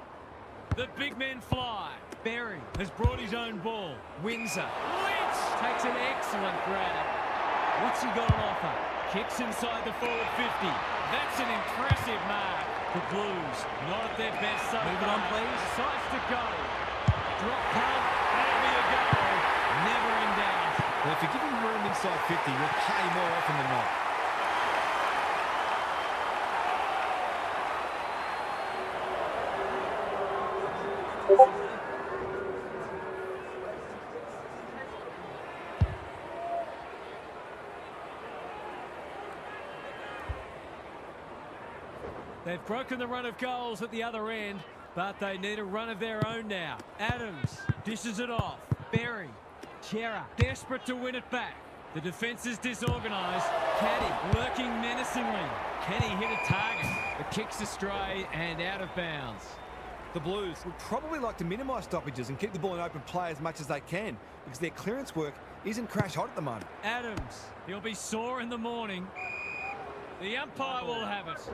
The big men fly. Berry has brought his own ball. Windsor. Lynch takes an excellent grab. What's he got on offer? Kicks inside the forward 50. That's an impressive mark. The Blues not at their best so far. Move it on, please. Decides to go. Drop punt. That'll be a goal. Never in doubt.
Well, if you give him room inside 50, you'll pay more often than not.
They've broken the run of goals at the other end, but they need a run of their own now. Adams dishes it off. Berry. Chera desperate to win it back. The defence is disorganised. Caddy lurking menacingly. Can he hit a target? The kick's astray and out of bounds.
The Blues would probably like to minimise stoppages and keep the ball in open play as much as they can because their clearance work isn't crash hot at the moment.
Adams, he'll be sore in the morning. The umpire will have it.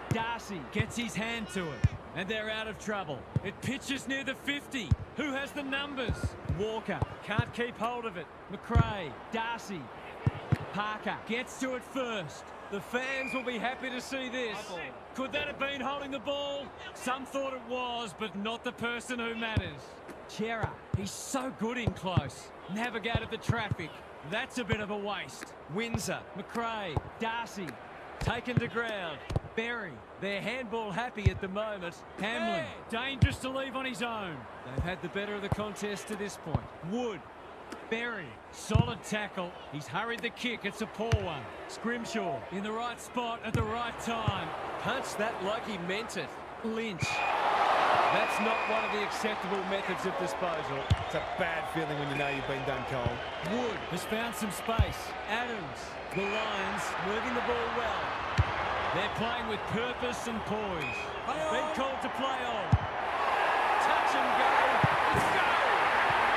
Darcy gets his hand to it, and they're out of trouble. It pitches near the 50. Who has the numbers? Walker can't keep hold of it. McRae, Darcy, Parker gets to it first. The fans will be happy to see this. Could that have been holding the ball? Some thought it was, but not the person who matters. Chera, he's so good in close. Navigated the traffic. That's a bit of a waste. Windsor, McRae, Darcy, taken to ground. Berry, they're handball happy at the moment. Hamlin, dangerous to leave on his own. They've had the better of the contest to this point. Wood, Berry, solid tackle. He's hurried the kick, it's a poor one. Scrimshaw, in the right spot at the right time. Punched that like he meant it. Lynch. That's not one of the acceptable methods of disposal.
It's a bad feeling when you know you've been done cold.
Wood has found some space. Adams, the Lions, moving the ball well. They're playing with purpose and poise. Been called to play on. Touch and go. It's goal!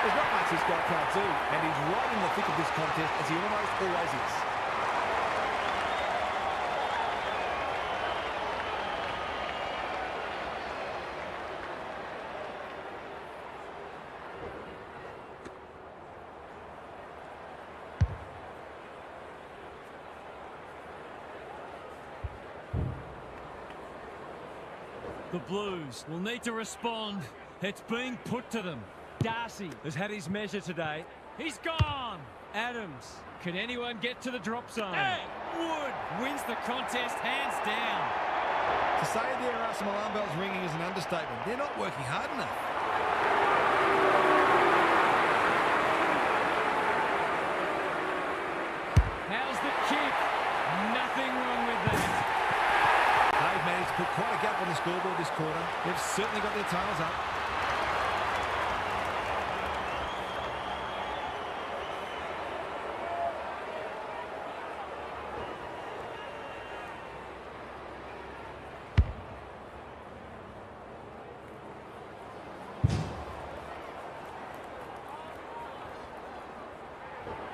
There's not much this guy can't do, and he's right in the thick of this contest, as he almost always is.
The Blues will need to respond. It's being put to them. Darcy has had his measure today. He's gone. Adams. Can anyone get to the drop zone? Hey! Wood wins the contest hands down.
To say there are some alarm bells ringing is an understatement. They're not working hard enough.
How's the kick? Nothing wrong with that.
They've managed to put quite a gap on the scoreboard this quarter. They've certainly got their tails up.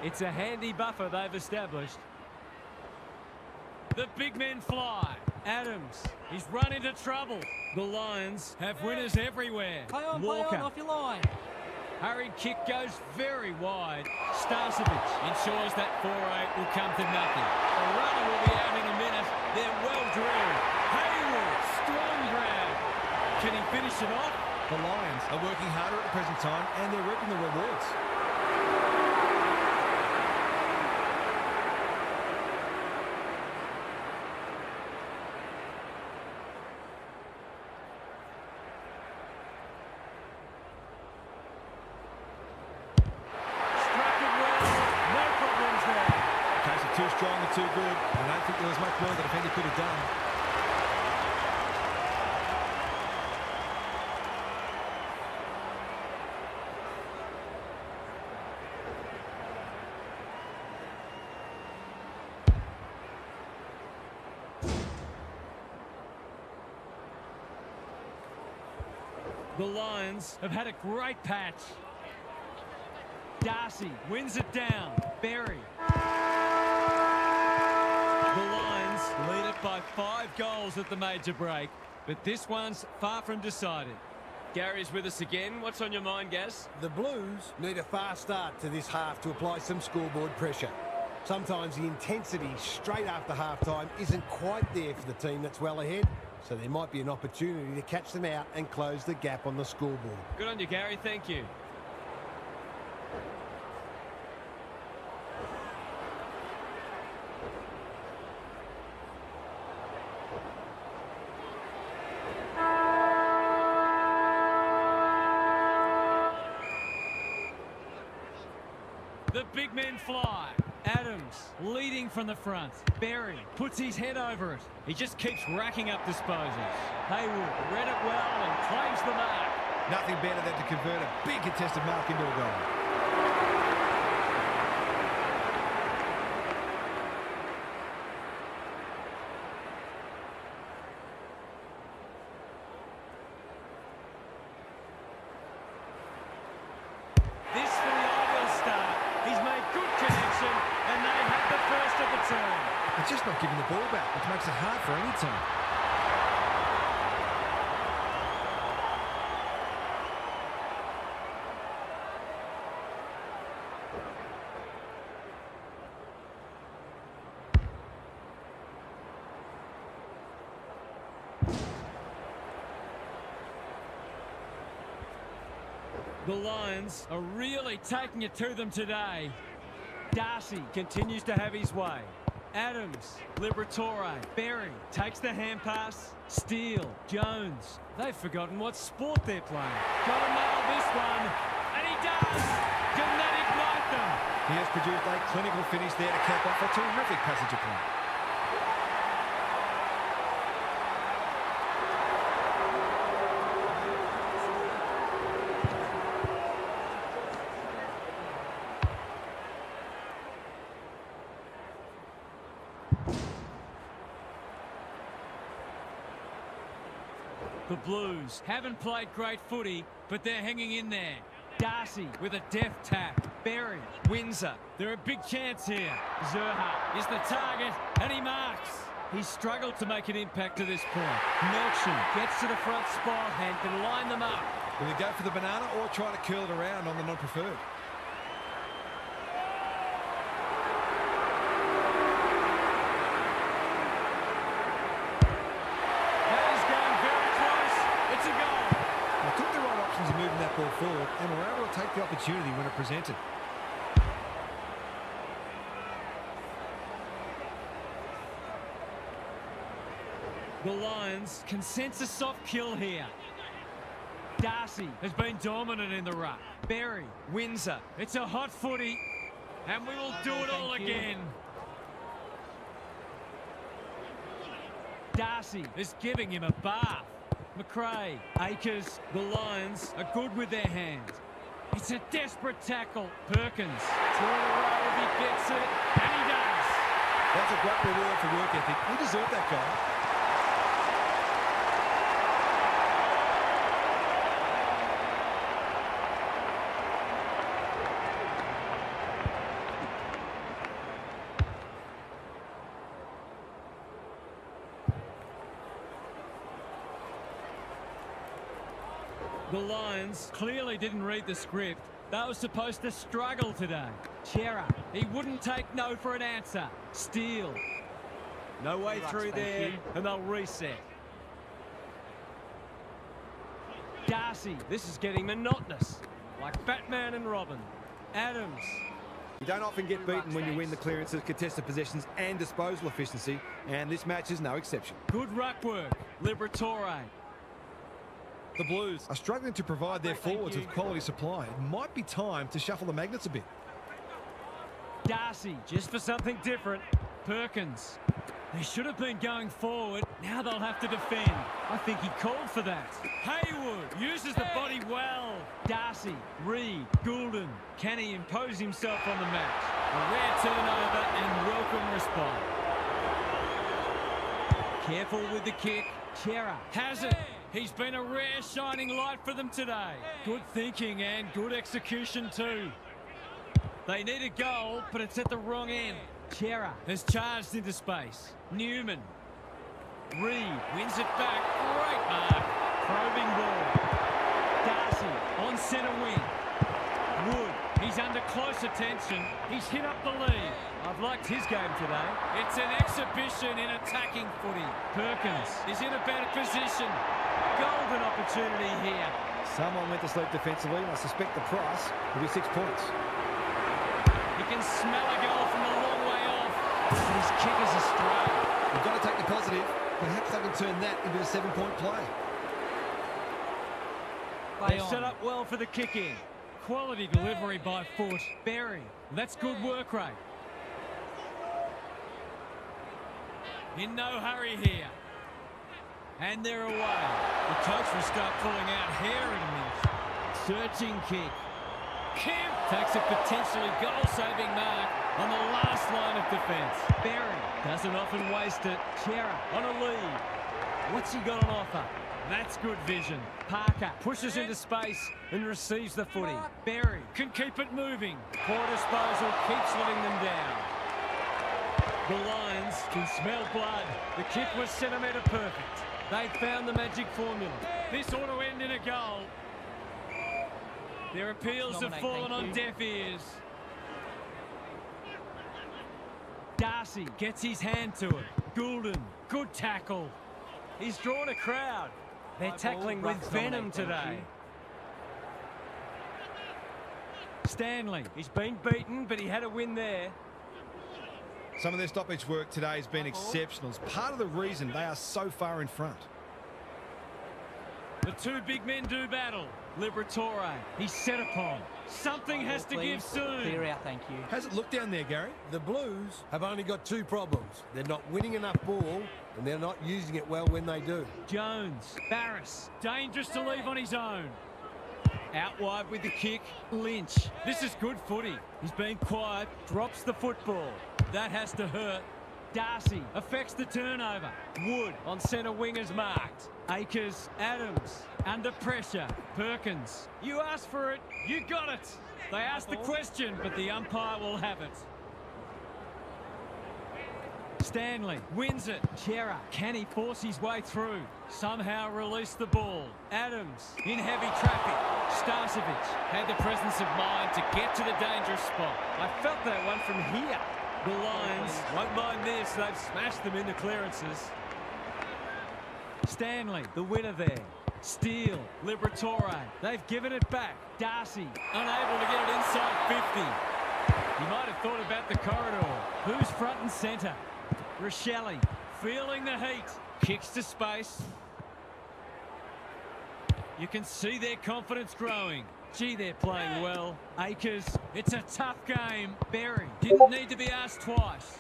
It's a handy buffer they've established. The big men fly. Adams, he's run into trouble. The Lions have winners everywhere.
Play on, off your line.
Hurried kick goes very wide. Starcevic ensures that 4-8 will come to nothing. The runner will be out in a minute. They're well drilled. Hayward, strong grab. Can he finish it off?
The Lions are working harder at the present time, and they're reaping the rewards. Too strong and too good. I don't think there was much more the defender could have done.
The Lions have had a great patch. Darcy wins it down. Berry. The Lions lead it by 5 goals at the major break, but this one's far from decided. Gary's with us again. What's on your mind, Gaz?
The Blues need a fast start to this half to apply some scoreboard pressure. Sometimes the intensity straight after half-time isn't quite there for the team that's well ahead, so there might be an opportunity to catch them out and close the gap on the scoreboard.
Good on you, Gary. Thank you. The big men fly. Adams leading from the front. Berry puts his head over it. He just keeps racking up disposals. Hayward read it well and claims the mark.
Nothing better than to convert a big contested mark into a goal. It's just not giving the ball back, which makes it hard for any team.
The Lions are really taking it to them today. Darcy continues to have his way. Adams, Liberatore, Berry takes the hand pass. Steele, Jones. They've forgotten what sport they're playing. Got to nail this one. And he does! Can that ignite them?
He has produced a clinical finish there to cap off a terrific passage of play.
The Blues haven't played great footy, but they're hanging in there. Darcy with a deft tap. Berry, Windsor. They're a big chance here. Zerha is the target, and he marks. He's struggled to make an impact to this point. Melksham gets to the front spot and can line them up.
Will he go for the banana or try to curl it around on the non-preferred?
That is going very close. It's a goal.
They took the right options in moving that ball forward and were able to take the opportunity when it presented.
The Lions can sense a soft kill here. Darcy has been dominant in the ruck. Berry, Windsor. It's a hot footy, and we will do it all again. Darcy is giving him a bath. McRae, Akers, the Lions are good with their hands. It's a desperate tackle. Perkins, turn around if he gets it, and he does.
That's a great reward for work ethic. He deserved that goal.
The Lions clearly didn't read the script. They were supposed to struggle today. Chera, he wouldn't take no for an answer. Steele. No way through there, and they'll reset. Darcy, this is getting monotonous. Like Batman and Robin. Adams.
You don't often get beaten when you win the clearances, contested possessions and disposal efficiency, and this match is no exception.
Good ruck work. Liberatore.
The Blues are struggling to provide their forwards with quality supply. It might be time to shuffle the magnets a bit.
Darcy, just for something different. Perkins. They should have been going forward. Now they'll have to defend. I think he called for that. Haywood uses the body well. Darcy, Reed, Goulden. Can he impose himself on the match? A rare turnover and welcome response. Careful with the kick. Chera has it. He's been a rare shining light for them today. Good thinking and good execution too. They need a goal, but it's at the wrong end. Chera has charged into space. Newman. Reed wins it back. Great mark. Probing ball. Darcy on centre wing. Wood. He's under close attention. He's hit up the lead. I've liked his game today. It's an exhibition in attacking footy. Perkins is in a better position. Golden opportunity here.
Someone went to sleep defensively, and I suspect the price will be 6 points.
He can smell a goal from a long way off. But his kick is astray.
You've got to take the positive. Perhaps they can turn that into a 7-point play.
They set up well for the kick-in. Quality delivery by foot. Berry. That's good work rate. In no hurry here. And they're away. The coach will start pulling out hair in a minute. Searching kick. Kemp takes a potentially goal-saving mark on the last line of defence. Berry doesn't often waste it. Chera on a lead. What's he got on offer? That's good vision. Parker pushes into space and receives the footy. Berry can keep it moving. Poor disposal keeps letting them down. The Lions can smell blood. The kick was centimetre perfect. They found the magic formula. This ought to end in a goal. Their appeals have fallen on deaf ears. Darcy gets his hand to it. Goulden, good tackle. He's drawn a crowd. They're tackling with venom today. Stanley, he's been beaten, but he had a win there.
Some of their stoppage work today has been exceptional. It's part of the reason they are so far in front.
The two big men do battle. Liberatore, he's set upon. Something has to give soon.
Clear out, thank you.
How's it look down there, Gary?
The Blues have only got two problems. They're not winning enough ball, and they're not using it well when they do.
Jones, Barris, dangerous to leave on his own. Out wide with the kick, Lynch. This is good footy. He's been quiet, drops the football. That has to hurt. Darcy affects the turnover. Wood on centre wing is marked. Akers, Adams, under pressure. Perkins, you asked for it, you got it. They asked the question, but the umpire will have it. Stanley wins it. Chera, can he force his way through? Somehow release the ball. Adams in heavy traffic. Starcevic had the presence of mind to get to the dangerous spot. I felt that one from here. The Lions won't mind this. They've smashed them into clearances. Stanley, the winner there. Steele, Liberatore. They've given it back. Darcy, unable to get it inside 50. He might have thought about the corridor. Who's front and centre? Rochelle, feeling the heat. Kicks to space. You can see their confidence growing. Gee, they're playing well. Akers, it's a tough game. Berry didn't need to be asked twice.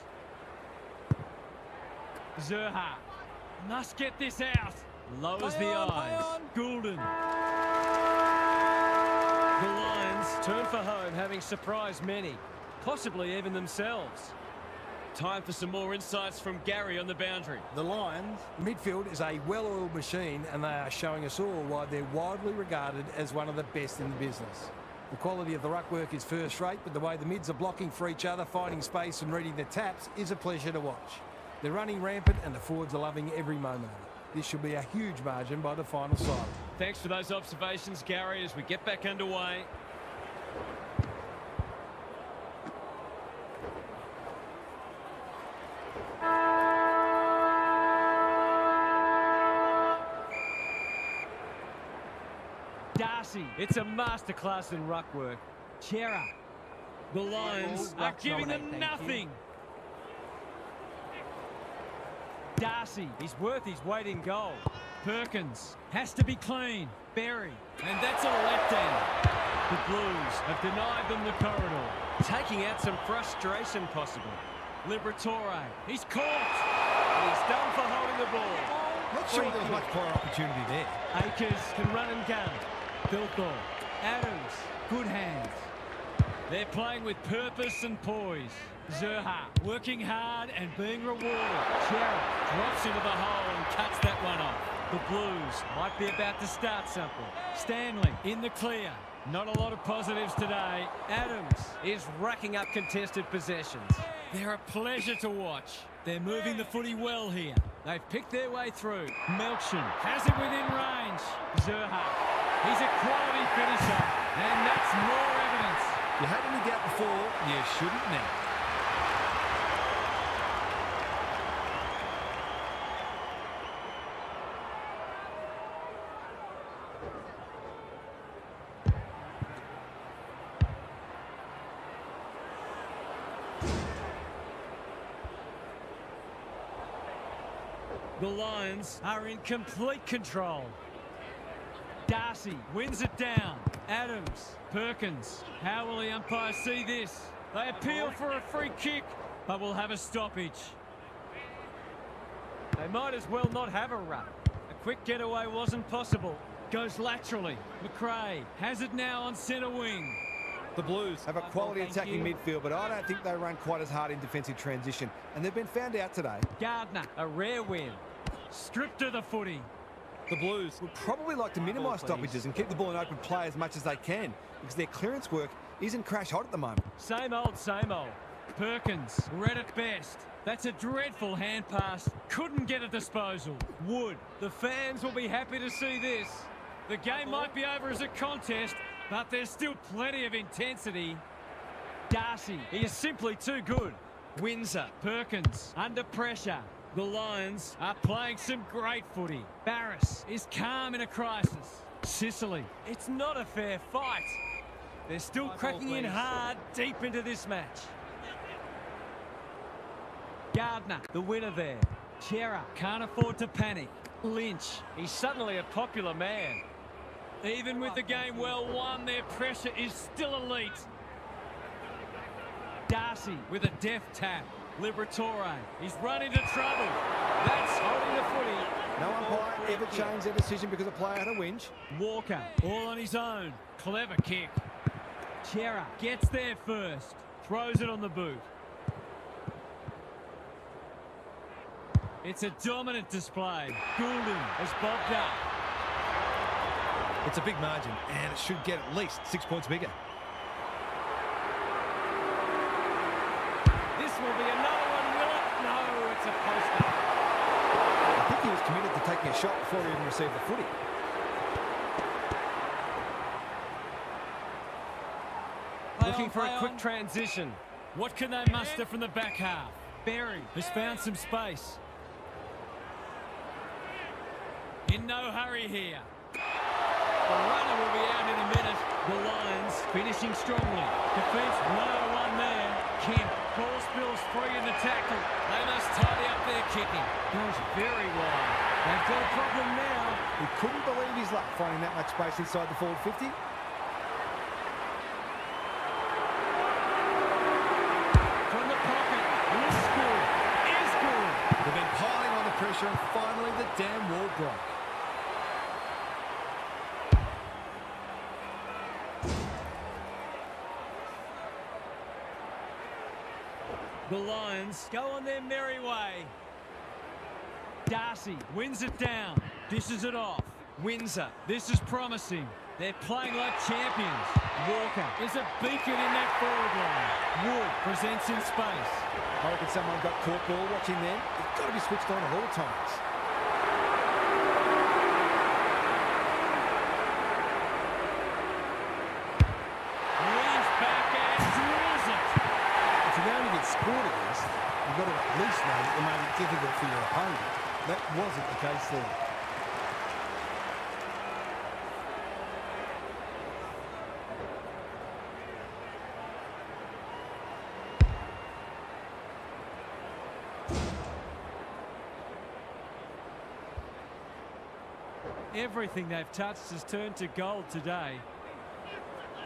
Zerha must get this out. Lowers the eyes. Goulden. The Lions turn for home, having surprised many, possibly even themselves. Time for some more insights from Gary on the boundary.
The Lions midfield is a well-oiled machine, and they are showing us all why they're widely regarded as one of the best in the business. The quality of the ruck work is first rate, but the way the mids are blocking for each other, finding space and reading the taps is a pleasure to watch. They're running rampant and the forwards are loving every moment of it. This should be a huge margin by the final side.
Thanks for those observations, Gary, as we get back underway. Darcy, it's a masterclass in ruck work. Chera. The Lions are giving them nothing. Darcy, he's worth his weight in gold. Perkins has to be clean. Berry, and that's a letdown. The Blues have denied them the corridor, taking out some frustration possible. Liberatore, he's caught. He's done for holding the ball.
Not sure there was much prior opportunity there.
Akers can run and gun. Bilthor, Adams, good hands. They're playing with purpose and poise. Zerha working hard and being rewarded. Chera drops into the hole and cuts that one off. The Blues might be about to start something. Stanley in the clear. Not a lot of positives today. Adams is racking up contested possessions. They're a pleasure to watch. They're moving the footy well here. They've picked their way through. Melchin has it within range. Zerha, he's a quality finisher, and that's more evidence.
You had any doubt before, you shouldn't now.
The Lions are in complete control. Darcy wins it down. Adams, Perkins. How will the umpire see this? They appeal for a free kick, but will have a stoppage. They might as well not have a run. A quick getaway wasn't possible. Goes laterally. McRae has it now on centre wing.
The Blues have a quality attacking midfield, but I don't think they run quite as hard in defensive transition, and they've been found out today.
Gardner, a rare win. Stripped to the footy.
The Blues would probably like to minimise stoppages and keep the ball in open play as much as they can, because their clearance work isn't crash hot at the moment.
Same old, same old. Perkins, read it best. That's a dreadful hand pass. Couldn't get a disposal. Wood, the fans will be happy to see this. The game might be over as a contest, but there's still plenty of intensity. Darcy, he is simply too good. Windsor, Perkins, under pressure. The Lions are playing some great footy. Barris is calm in a crisis. Sicily, it's not a fair fight. They're still cracking in hard deep into this match. Gardner, the winner there. Chera can't afford to panic. Lynch, he's suddenly a popular man. Even with the game well won, their pressure is still elite. Darcy with a deft tap. Liberatore, he's run into trouble. That's holding the footy.
No umpire ever changed their decision because a player had a whinge.
Walker, all on his own. Clever kick. Chera gets there first. Throws it on the boot. It's a dominant display. Goulden has bobbed up.
It's a big margin, and it should get at least 6 points bigger.
This will be another one, will it? No, it's a poster.
I think he was committed to taking a shot before he even received the footy.
Looking for a quick transition. What can they muster from the back half? Berry has found some space. In no hurry here. The runner will be out in a minute. The Lions finishing strongly. Defence 101 there. Kemp. Ball spills free in the tackle. They must tidy up their kicking. Goes very wide. They've got a problem now.
He couldn't believe his luck finding that much space inside the forward 50.
From the pocket. Looks good. Is good.
They've been piling on the pressure, and finally the damn wall broke.
The Lions go on their merry way. Darcy wins it down. Dishes it off. Windsor. This is promising. They're playing like champions. Walker is a beacon in that forward line. Wood presents in space.
I reckon someone got caught ball watching them. It's got to be switched on at all times.
Leans back and drills it.
If you're going to get scored against, you've got to at least know that you made it difficult for your opponent. That wasn't the case there.
Everything they've touched has turned to gold today.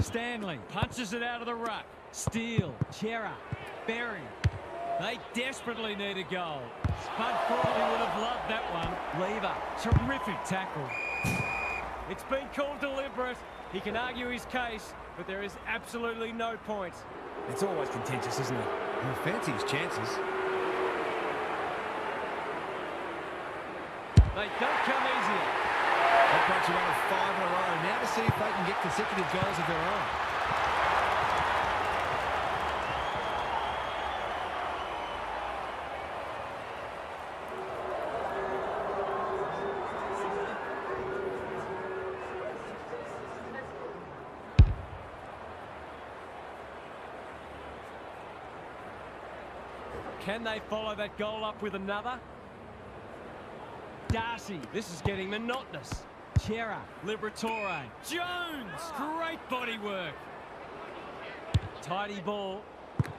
Stanley punches it out of the ruck. Steele, Chera, Berry. They desperately need a goal. Spud Frawley would have loved that one. Lever, terrific tackle. It's been called deliberate. He can argue his case, but there is absolutely no point.
It's always contentious, isn't it? He'll fancy his chances.
They don't come easier.
That breaks a run of 5 in a row. Now to see if they can get consecutive goals of their own.
Can they follow that goal up with another? Darcy, this is getting monotonous. Chera, Liberatore, Jones, great body work. Tidy ball.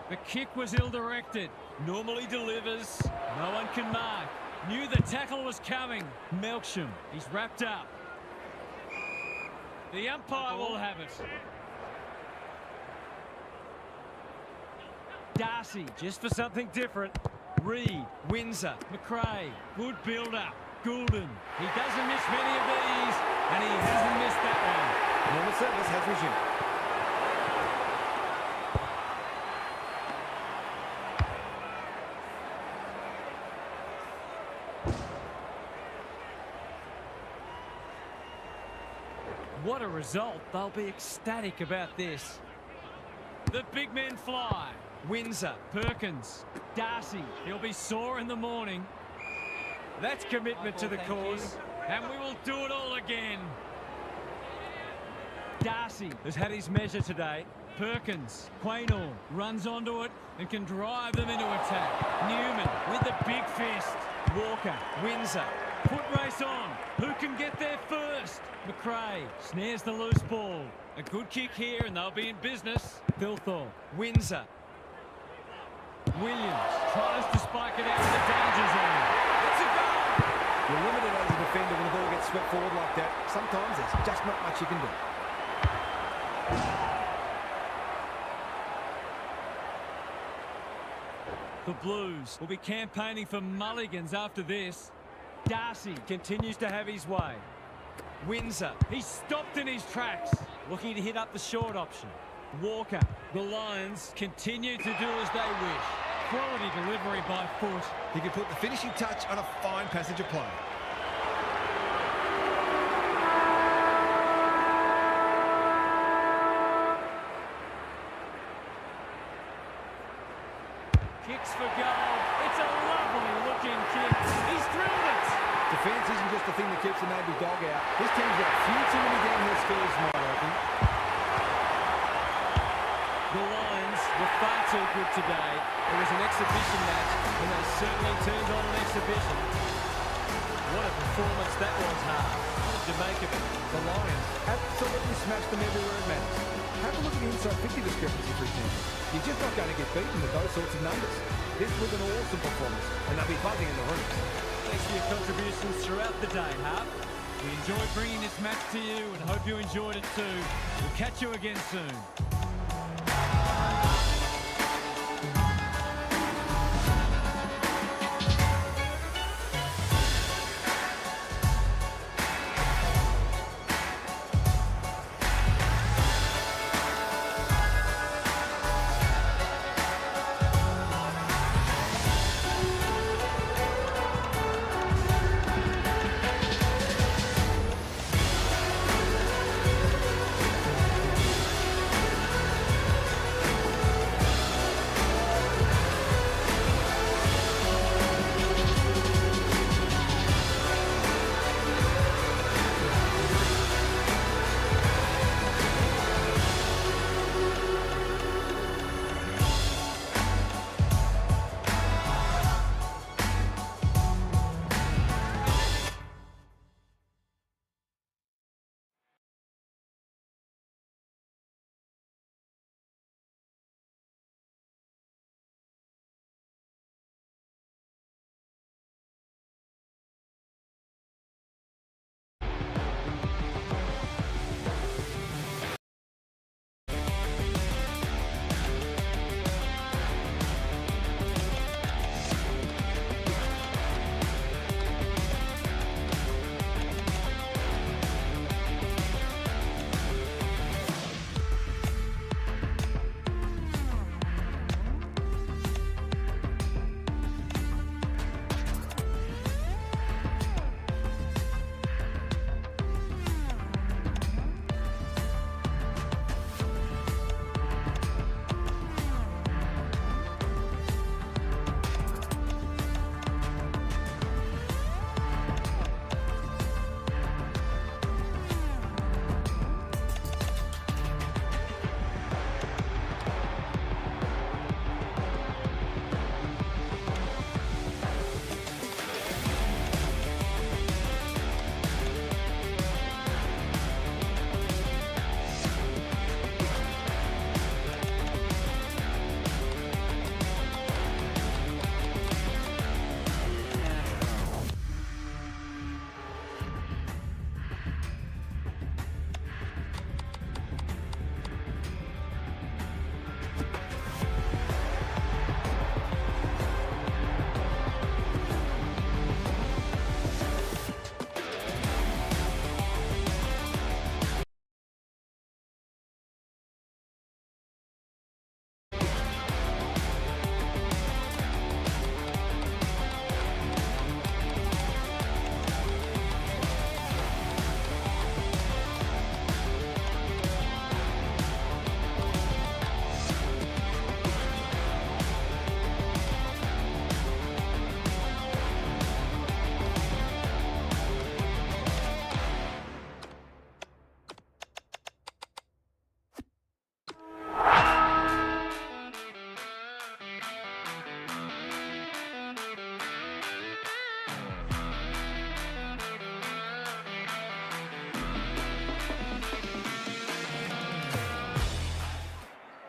The kick was ill-directed. Normally delivers. No one can mark. Knew the tackle was coming. Melksham, he's wrapped up. The umpire will have it. Darcy, just for something different. Reed, Windsor, McRae, good build-up. Goulden, he doesn't miss many of these, and he hasn't missed that one.
Normal service has resumed.
What a result. They'll be ecstatic about this. The big men fly. Windsor, Perkins, Darcy. He'll be sore in the morning. That's commitment to the cause. And we will do it all again. Darcy has had his measure today. Perkins, Quaynor runs onto it and can drive them into attack. Newman with the big fist. Walker, Windsor, foot race on. Who can get there first? McRae snares the loose ball. A good kick here and they'll be in business. Thilthorpe, Windsor. Williams tries to spike it out of the danger zone. It's a goal!
You're limited as a defender when the ball gets swept forward like that. Sometimes there's just not much you can do.
The Blues will be campaigning for mulligans after this. Darcy continues to have his way. Windsor, he's stopped in his tracks, looking to hit up the short option. Walker, the Lions continue to do as they wish. quality delivery by foot.
He could put the finishing touch on a fine passage of play.
Kicks for goal. It's a lovely looking kick. He's drilled it.
Defence isn't just the thing that keeps the native dog out. This team's got a few too many downhill skills, I reckon.
The Lions were far too good today. It was an exhibition match, and they certainly turned on an exhibition. What a performance that was, Hart. What did you make of it?
The Lions absolutely smashed them everywhere it matters. Have a look at the inside 50 discrepancy, for example. You're just not going to get beaten with those sorts of numbers. This was an awesome performance, and they'll be buzzing in the rooms.
Thanks for your contributions throughout the day, Hart. We enjoyed bringing this match to you and hope you enjoyed it too. We'll catch you again soon.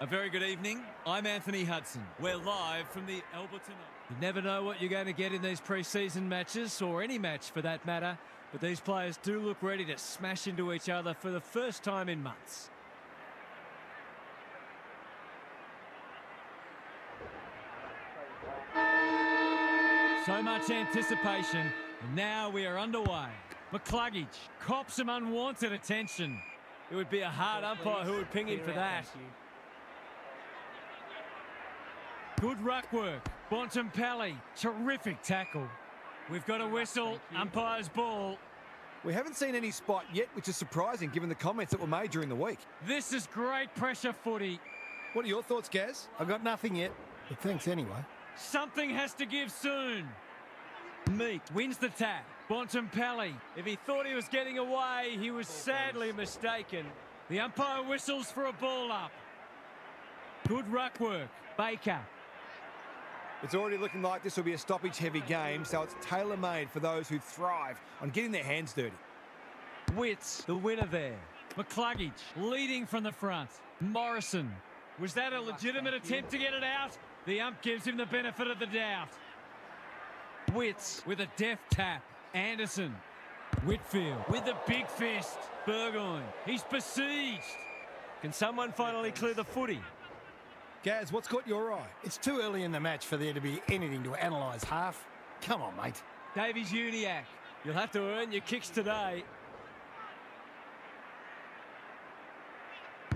A very good evening. I'm Anthony Hudson. We're live from the Alberton. You never know what you're going to get in these pre-season matches, or any match for that matter, but these players do look ready to smash into each other for the first time in months. So much anticipation, and now we are underway. McCluggage cops some unwanted attention. It would be a hard umpire who would ping him for that. Good ruck work. Bontempelli, terrific tackle. We've got a whistle, umpire's ball.
We haven't seen any spot yet, which is surprising given the comments that were made during the week.
This is great pressure footy.
What are your thoughts, Gaz?
I've got nothing yet, but thanks anyway.
Something has to give soon. Meek wins the tap. Bontempelli, if he thought he was getting away, he was sadly mistaken. The umpire whistles for a ball up. Good ruck work. Baker.
It's already looking like this will be a stoppage-heavy game, so it's tailor-made for those who thrive on getting their hands dirty.
Witts, the winner there. McCluggage leading from the front. Morrison. Was that a legitimate attempt to get it out? The ump gives him the benefit of the doubt. Witts with a deft tap. Anderson. Whitfield with the big fist. Burgoyne. He's besieged. Can someone finally clear the footy?
Gaz, what's caught your eye?
It's too early in the match for there to be anything to analyse, Half. Come on, mate.
Davies Uniacke. You'll have to earn your kicks today.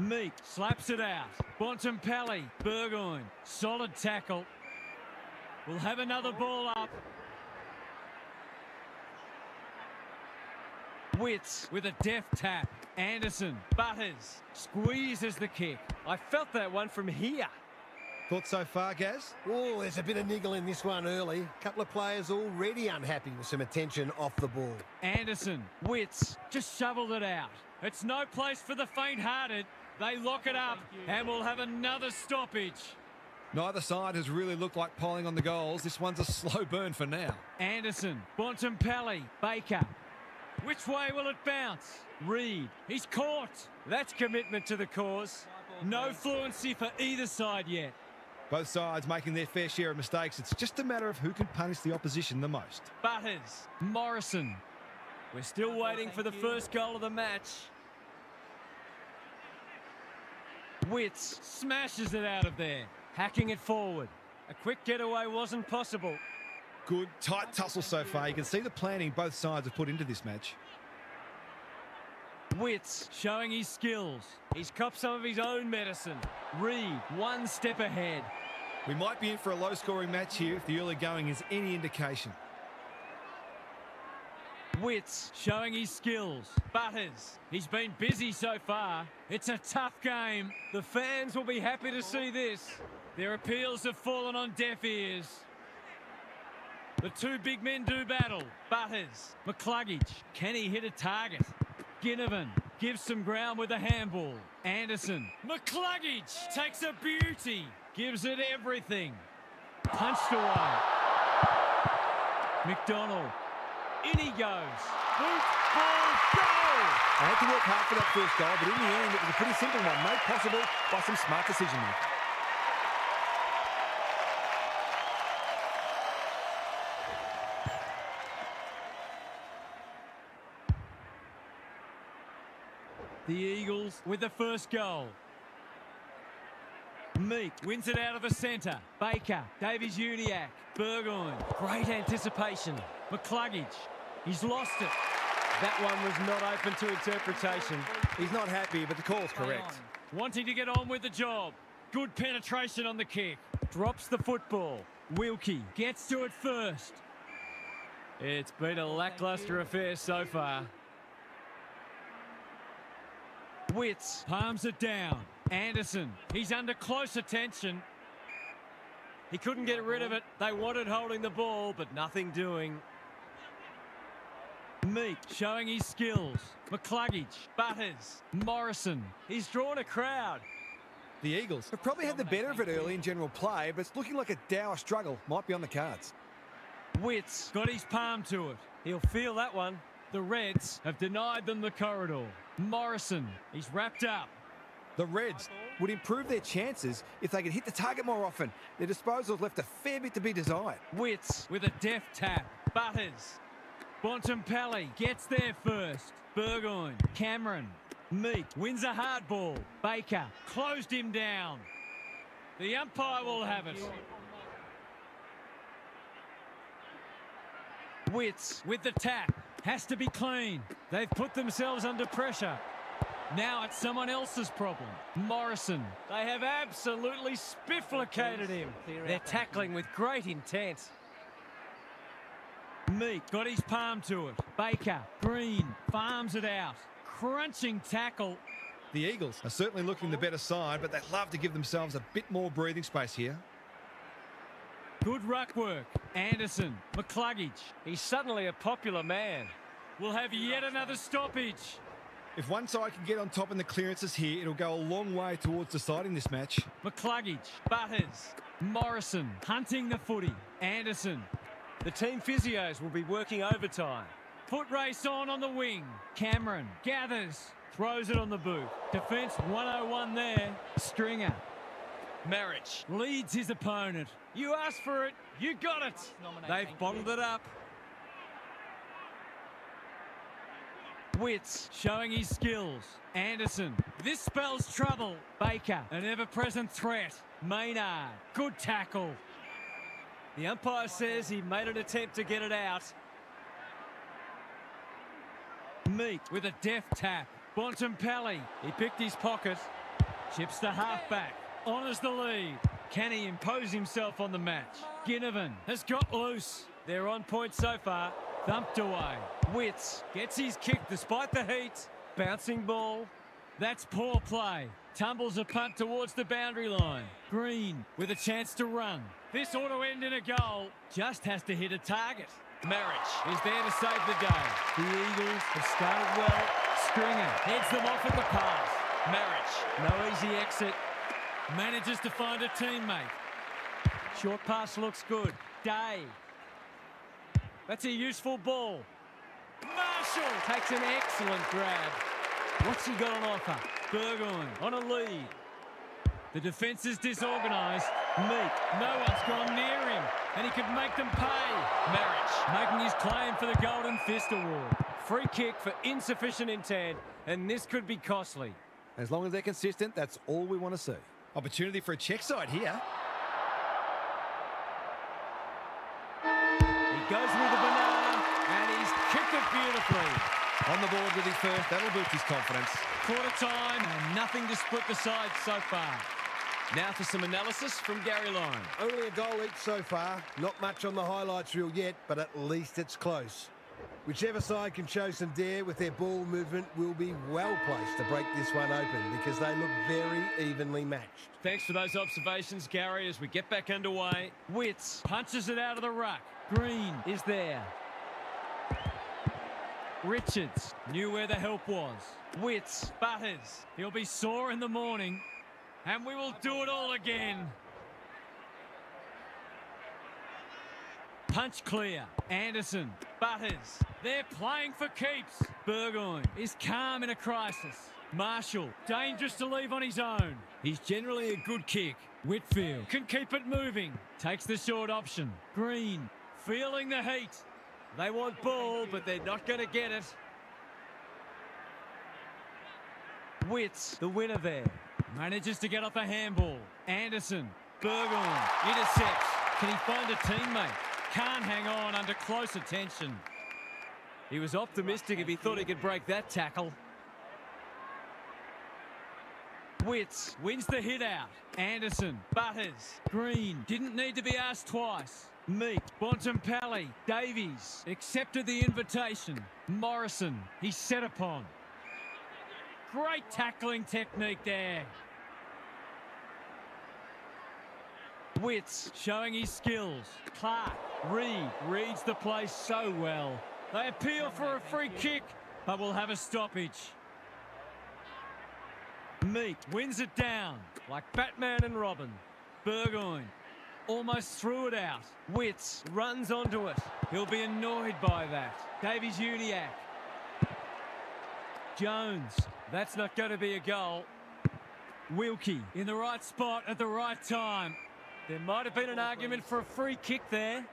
Meek slaps it out. Bontempelli. Burgoyne. Solid tackle. We'll have another ball up. Witts with a deft tap. Anderson. Butters. Squeezes the kick. I felt that one from here.
Thoughts so far, Gaz?
Oh, there's a bit of niggle in this one early. A couple of players already unhappy with some attention off the ball.
Anderson. Witts just shoveled it out. It's no place for the faint-hearted. They lock it up and we'll have another stoppage.
Neither side has really looked like piling on the goals. This one's a slow burn for now.
Anderson. Bontempelli. Baker. Which way will it bounce? Reed. He's caught. That's commitment to the cause. No fluency for either side yet.
Both sides making their fair share of mistakes. It's just a matter of who can punish the opposition the most.
Butters. Morrison. We're still waiting for the first goal of the match. Witts smashes it out of there. Hacking it forward. A quick getaway wasn't possible.
Good, tight tussle so far. You can see the planning both sides have put into this match.
Witts showing his skills. He's copped some of his own medicine. Reed, one step ahead.
We might be in for a low-scoring match here if the early going is any indication.
Witts showing his skills. Butters. He's been busy so far. It's a tough game. The fans will be happy to see this. Their appeals have fallen on deaf ears. The two big men do battle. Butters. McCluggage. Can he hit a target? Ginnivan gives some ground with a handball. Anderson. McCluggage takes a beauty. Gives it everything. Punched away. McDonald. In he goes. Boot, ball, goal!
I had to work hard for that first goal, but in the end, it was a pretty simple one, made possible by some smart decision-making.
The Eagles with the first goal. Meek wins it out of the centre. Baker, Davies Uniacke, Burgoyne. Great anticipation. McCluggage. He's lost it. That one was not open to interpretation.
He's not happy, but the call's correct.
Wanting to get on with the job. Good penetration on the kick. Drops the football. Wilkie gets to it first. It's been a lacklustre affair so far. Witts palms it down. Anderson, he's under close attention. He couldn't get rid of it. They wanted holding the ball, but nothing doing. Meek showing his skills. McCluggage, Butters, Morrison. He's drawn a crowd.
The Eagles have probably had the better of it early in general play, but it's looking like a dour struggle might be on the cards.
Witts got his palm to it. He'll feel that one. The Reds have denied them the corridor. Morrison, he's wrapped up.
The Reds would improve their chances if they could hit the target more often. Their disposals left a fair bit to be desired.
Witts with a deft tap. Butters. Bontempelli gets there first. Burgoyne. Cameron. Meek wins a hard ball. Baker closed him down. The umpire will have it. Witts with the tap. Has to be clean. They've put themselves under pressure. Now it's someone else's problem. Morrison. They have absolutely spifflicated him. They're tackling with great intent. Meek got his palm to it. Baker. Green farms it out. Crunching tackle.
The Eagles are certainly looking the better side, but they'd love to give themselves a bit more breathing space here.
Good ruck work. Anderson. McCluggage. He's suddenly a popular man. We'll have yet another stoppage.
If one side can get on top in the clearances here, it'll go a long way towards deciding this match.
McCluggage. Butters. Morrison. Hunting the footy. Anderson. The team physios will be working overtime. Foot race on the wing. Cameron. Gathers. Throws it on the boot. Defence 101 there. Stringer. Marriage leads his opponent. You asked for it, you got it. They've bottled it up. Witts showing his skills. Anderson. This spells trouble. Baker. An ever-present threat. Maynard. Good tackle. The umpire says he made an attempt to get it out. Meek with a deft tap. Bontempelli. He picked his pocket. Chips the halfback. Honours the lead. Can he impose himself on the match? Ginnivan has got loose. They're on point so far. Thumped away. Witts gets his kick despite the heat. Bouncing ball. That's poor play. Tumbles a punt towards the boundary line. Green with a chance to run. This ought to end in a goal. Just has to hit a target. Marriage is there to save the day. The Eagles have started well. Stringer heads them off at the pass. Marriage, no easy exit. Manages to find a teammate. Short pass looks good. Day. That's a useful ball. Marshall takes an excellent grab. What's he got on offer? Burgoyne on a lead. The defence is disorganised. Meek, no one's gone near him, and he could make them pay. Marriage making his claim for the Golden Fist Award. Free kick for insufficient intent, and this could be costly.
As long as they're consistent, that's all we want to see. Opportunity for a check side here.
He goes with the banana, and he's kicked it beautifully.
On the board with his first, that'll boost his confidence.
Quarter time, and nothing to split the sides so far. Now for some analysis from Gary Lyon.
Only a goal each so far. Not much on the highlights reel yet, but at least it's close. Whichever side can show some dare with their ball movement will be well placed to break this one open because they look very evenly matched.
Thanks for those observations, Gary, as we get back underway. Witts punches it out of the ruck. Green is there. Richards knew where the help was. Witts, Butters. He'll be sore in the morning. And we will do it all again. Punch clear. Anderson. Butters. They're playing for keeps. Burgoyne is calm in a crisis. Marshall. Dangerous to leave on his own. He's generally a good kick. Whitfield can keep it moving. Takes the short option. Green. Feeling the heat. They want ball, but they're not going to get it. Witts, the winner there. Manages to get off a handball. Anderson. Burgoyne. Intercepts. Can he find a teammate? Can't hang on under close attention. He was optimistic if he thought he could break that tackle. Witts wins the hit out. Anderson. Butters. Green. Didn't need to be asked twice. Meek. Bontempelli. Davies accepted the invitation. Morrison. He's set upon. Great tackling technique there. Witts showing his skills. Clark. Reed reads the play so well. They appeal for a free kick, but will have a stoppage. Meek wins it down like Batman and Robin. Burgoyne almost threw it out. Witts runs onto it. He'll be annoyed by that. Davies-Uniacke. Jones. That's not going to be a goal. Wilkie in the right spot at the right time. There might have been an argument for a free kick there.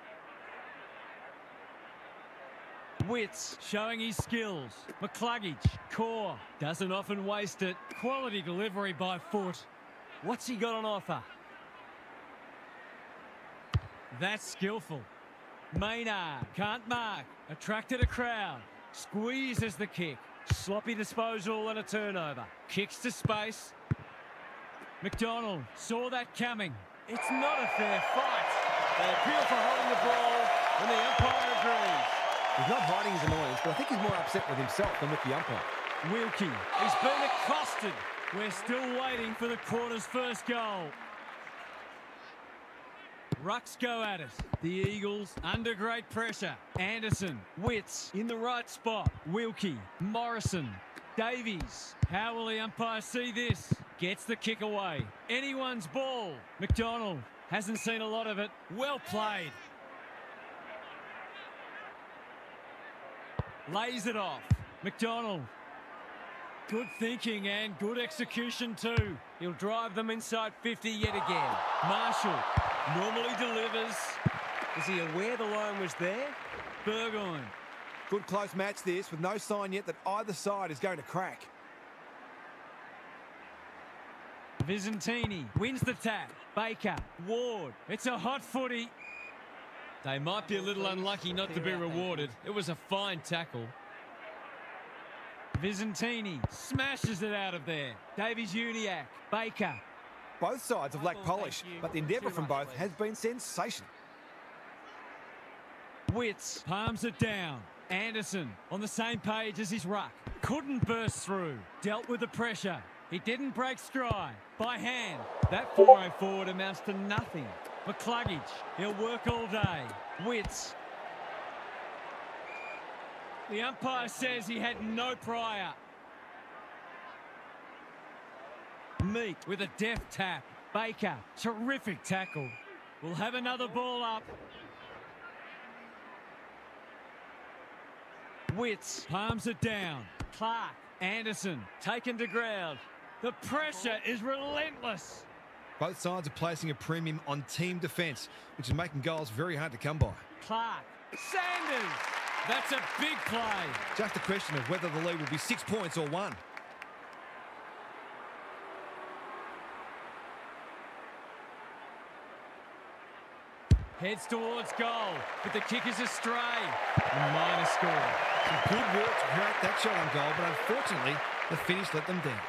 Witts showing his skills. McCluggage. Core doesn't often waste it. Quality delivery by foot. What's he got on offer? That's skillful. Maynard can't mark. Attracted a crowd. Squeezes the kick. Sloppy disposal and a turnover. Kicks to space. McDonald saw that coming. It's not a fair fight. They appeal for holding the ball, and the umpire agrees.
He's not hiding his annoyance, but I think he's more upset with himself than with the umpire.
Wilkie, he's been accosted. We're still waiting for the quarter's first goal. Rucks go at it. The Eagles under great pressure. Anderson, Witts in the right spot. Wilkie, Morrison, Davies. How will the umpire see this? Gets the kick away. Anyone's ball. McDonald hasn't seen a lot of it. Well played. Lays it off. McDonald. Good thinking and good execution too. He'll drive them inside 50 yet again. Marshall normally delivers. Is he aware the line was there? Burgoyne.
Good close match this, with no sign yet that either side is going to crack.
Vizentini wins the tap. Baker, Ward. It's a hot footy. They might be a little unlucky not to be rewarded. It was a fine tackle. Vizentini smashes it out of there. Davies-Uniacke, Baker.
Both sides have lacked polish, but the endeavour from both has been sensational.
Witts palms it down. Anderson on the same page as his ruck. Couldn't burst through. Dealt with the pressure. He didn't break stride. By hand. That 4-0 forward amounts to nothing. McCluggage, he'll work all day. Witts. The umpire says he had no prior. Meek with a deft tap. Baker, terrific tackle. We'll have another ball up. Witts palms it down. Clark, Anderson, taken to ground. The pressure is relentless.
Both sides are placing a premium on team defence, which is making goals very hard to come by.
Clark, Sanders. That's a big play.
Just a question of whether the lead will be 6 points or 1.
Heads towards goal, but the kick is astray. A minor score.
Some good work to create that shot on goal, but unfortunately, the finish let them down.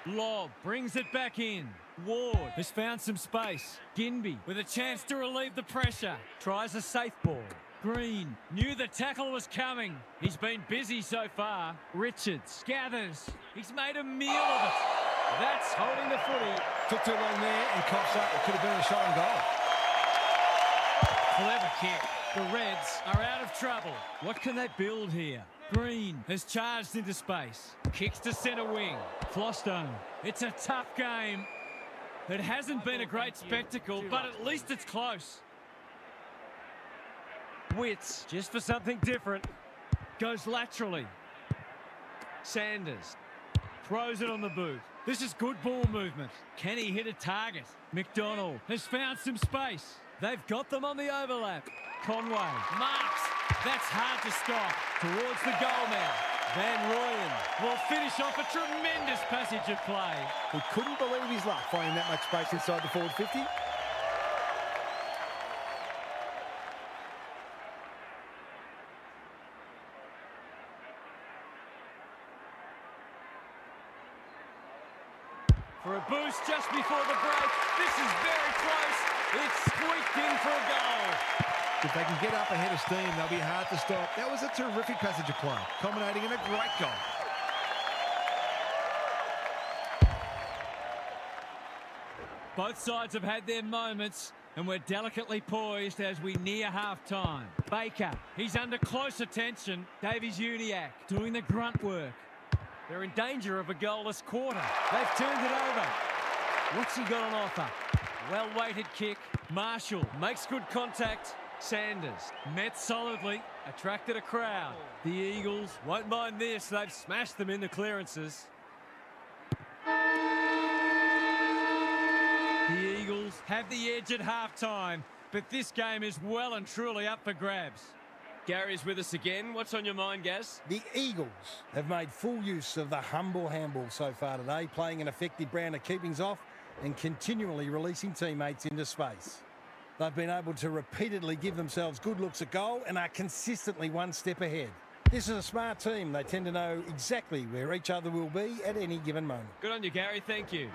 Lobb brings it back in. Ward has found some space. Ginby with a chance to relieve the pressure. Tries a safe ball. Green knew the tackle was coming. He's been busy so far. Richards gathers. He's made a meal of it. That's holding the footy.
Took too long there and coughs up. It could have been a shot on goal.
Clever kick. The Reds are out of trouble. What can they build here? Green has charged into space. Kicks to centre wing. Flostone. It's a tough game. It hasn't been a great spectacle, but at least it's close. Witts, just for something different, goes laterally. Sanders throws it on the boot. This is good ball movement. Can he hit a target? McDonald has found some space. They've got them on the overlap. Conway marks. That's hard to stop. Towards the goal now. Van Rooyen will finish off a tremendous passage of play.
He couldn't believe his luck finding that much space inside the forward 50.
For a boost just before the break. This is very close. It's squeaked in for a goal.
If they can get up ahead of steam, they'll be hard to stop. That was a terrific passage of play, culminating in a great goal.
Both sides have had their moments, and we're delicately poised as we near half-time. Baker, he's under close attention. Davies-Uniacke doing the grunt work. They're in danger of a goalless quarter. They've turned it over. What's he got on offer? Well-weighted kick. Marshall makes good contact. Sanders met solidly, attracted a crowd. The Eagles won't mind this. They've smashed them in the clearances. The Eagles have the edge at half-time, but this game is well and truly up for grabs. Gary's with us again. What's on your mind, Gaz?
The Eagles have made full use of the humble handball so far today, playing an effective brand of keepings off and continually releasing teammates into space. They've been able to repeatedly give themselves good looks at goal and are consistently one step ahead. This is a smart team. They tend to know exactly where each other will be at any given moment.
Good on you, Gary. Thank you.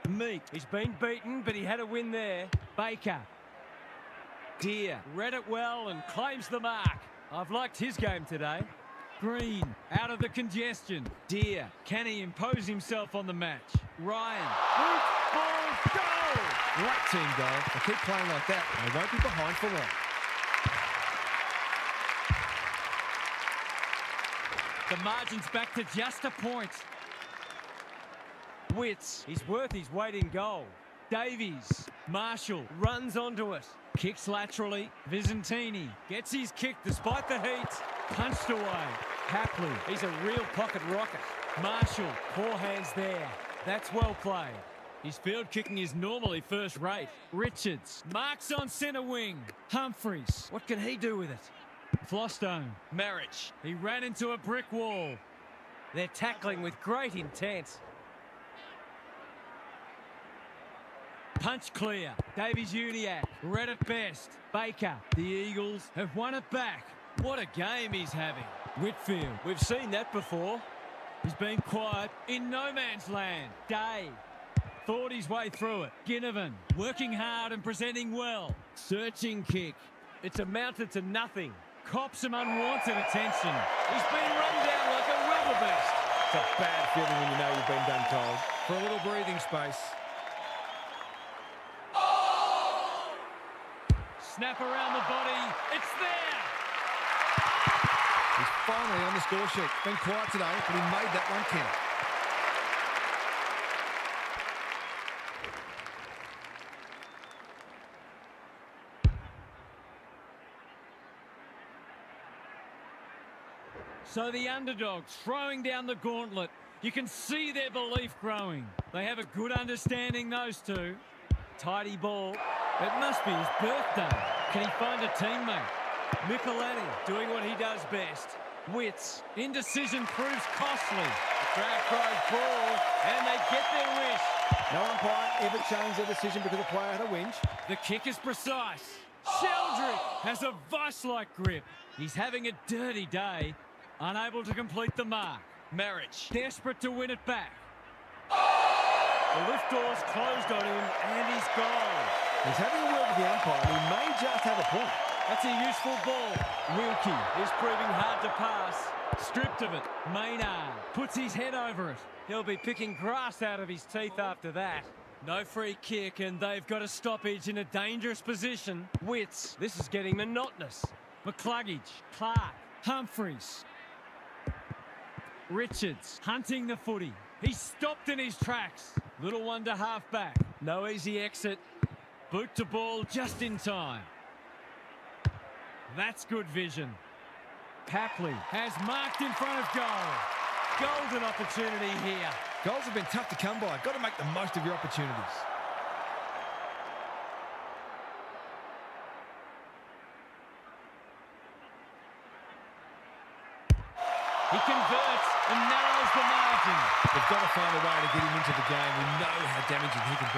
Meek, he's been beaten, but he had a win there. Baker. Deer read it well and claims the mark. I've liked his game today. Green, out of the congestion. Deer, can he impose himself on the match? Ryan, boot, ball, goal!
Great team goal. They keep playing like that, and they won't be behind for long.
The margin's back to just a point. Witts, he's worth his weight in goal. Davies, Marshall runs onto it. Kicks laterally. Visentini gets his kick despite the heat. Punched away. Hapley, he's a real pocket rocket. Marshall, poor hands there. That's well played. His field kicking is normally first rate. Richards marks on centre wing. Humphreys, what can he do with it? Flostone, Marriage, he ran into a brick wall. They're tackling with great intent. Punch clear. Davies-Uniacke read it best. Baker, the Eagles have won it back. What a game he's having. Whitfield, we've seen that before. He's been quiet in no man's land. Day thought his way through it. Ginnivan working hard and presenting well. Searching kick. It's amounted to nothing. Cops some unwanted attention. He's been run down like a rubber beast.
It's a bad feeling when you know you've been done cold. For a little breathing space.
Snap around the body. It's there.
He's finally on the score sheet. Been quiet today, but he made that one count.
So the underdogs throwing down the gauntlet. You can see their belief growing. They have a good understanding, those two. Tidy ball. It must be his birthday. Can he find a teammate? Micheletti doing what he does best. Witts. Indecision proves costly. The crowd cries ball, and they get their wish.
No umpire ever changed their decision because the player had a whinge.
The kick is precise. Sheldrick has a vice-like grip. He's having a dirty day. Unable to complete the mark. Marriage desperate to win it back. The lift doors closed on him, and he's gone.
He's having a word with the umpire, and he may just have a point.
That's a useful ball. Wilkie is proving hard to pass. Stripped of it. Maynard puts his head over it. He'll be picking grass out of his teeth after that. No free kick, and they've got a stoppage in a dangerous position. Witts, this is getting monotonous. McCluggage, Clark, Humphreys. Richards hunting the footy. He's stopped in his tracks. Little one to half back. No easy exit. Boot to ball just in time. That's good vision. Papley has marked in front of goal. Golden opportunity here.
Goals have been tough to come by. Got to make the most of your opportunities.
He converts and narrows the margin.
They've got to find a way to get him into the game. We know how damaging he can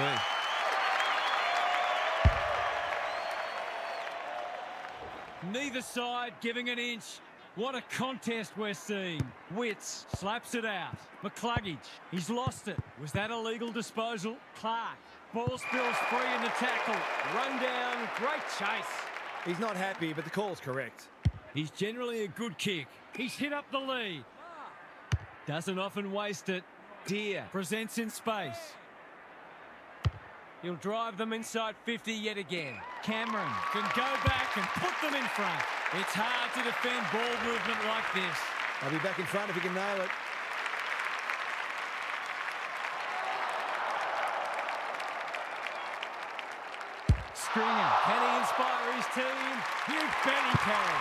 be.
Neither side giving an inch. What a contest we're seeing. Witts slaps it out. McCluggage, he's lost it. Was that a legal disposal? Clark, ball spills free in the tackle. Run down, great chase.
He's not happy, but the call's correct.
He's generally a good kick. He's hit up the lead. Doesn't often waste it. Deer presents in space. He'll drive them inside 50 yet again. Cameron can go back and put them in front. It's hard to defend ball movement like this.
I'll be back in front if he can nail it.
Stringer, can he inspire his team? You bet he can.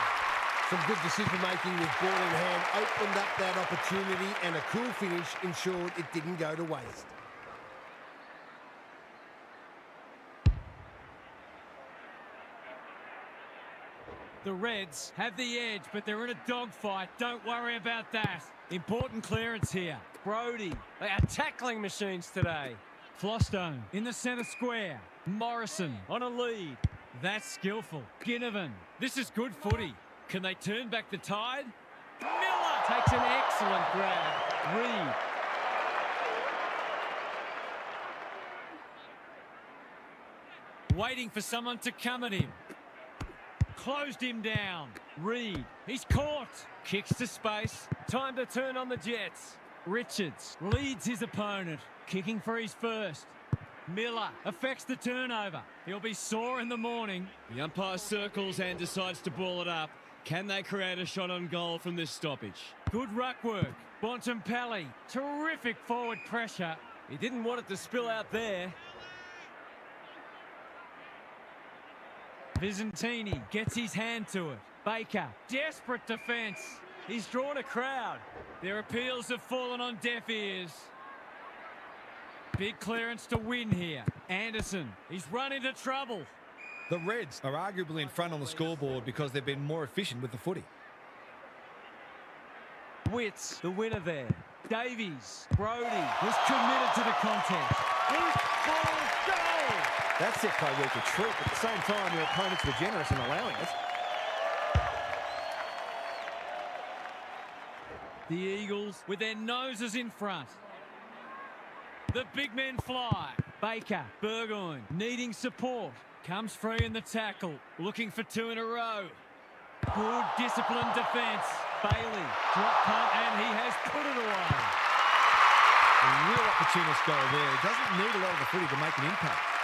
Some good decision-making with ball in hand opened up that opportunity, and a cool finish ensured it didn't go to waste.
The Reds have the edge, but they're in a dogfight. Don't worry about that. Important clearance here. Brody, they are tackling machines today. Flostone in the centre square. Morrison on a lead. That's skillful. Ginnivan. This is good footy. Can they turn back the tide? Miller takes an excellent grab. Reed. Waiting for someone to come at him. Closed him down. Reed. He's caught. Kicks to space. Time to turn on the Jets. Richards leads his opponent. Kicking for his first. Miller affects the turnover. He'll be sore in the morning. The umpire circles and decides to ball it up. Can they create a shot on goal from this stoppage? Good ruck work. Bontempelli. Terrific forward pressure. He didn't want it to spill out there. Visentini gets his hand to it. Baker, desperate defence. He's drawn a crowd. Their appeals have fallen on deaf ears. Big clearance to win here. Anderson, he's run into trouble.
The Reds are arguably in front on the scoreboard because they've been more efficient with the footy.
Witts, the winner there. Davies, Brody was committed to the contest. Loose ball, goal!
That set play worked a treat, but at the same time, their opponents were generous in allowing it.
The Eagles with their noses in front. The big men fly. Baker, Burgoyne needing support. Comes free in the tackle. Looking for two in a row. Good disciplined defence. Bailey, drop punt, and he has put it away.
A real opportunist goal there. He doesn't need a lot of the footy to make an impact.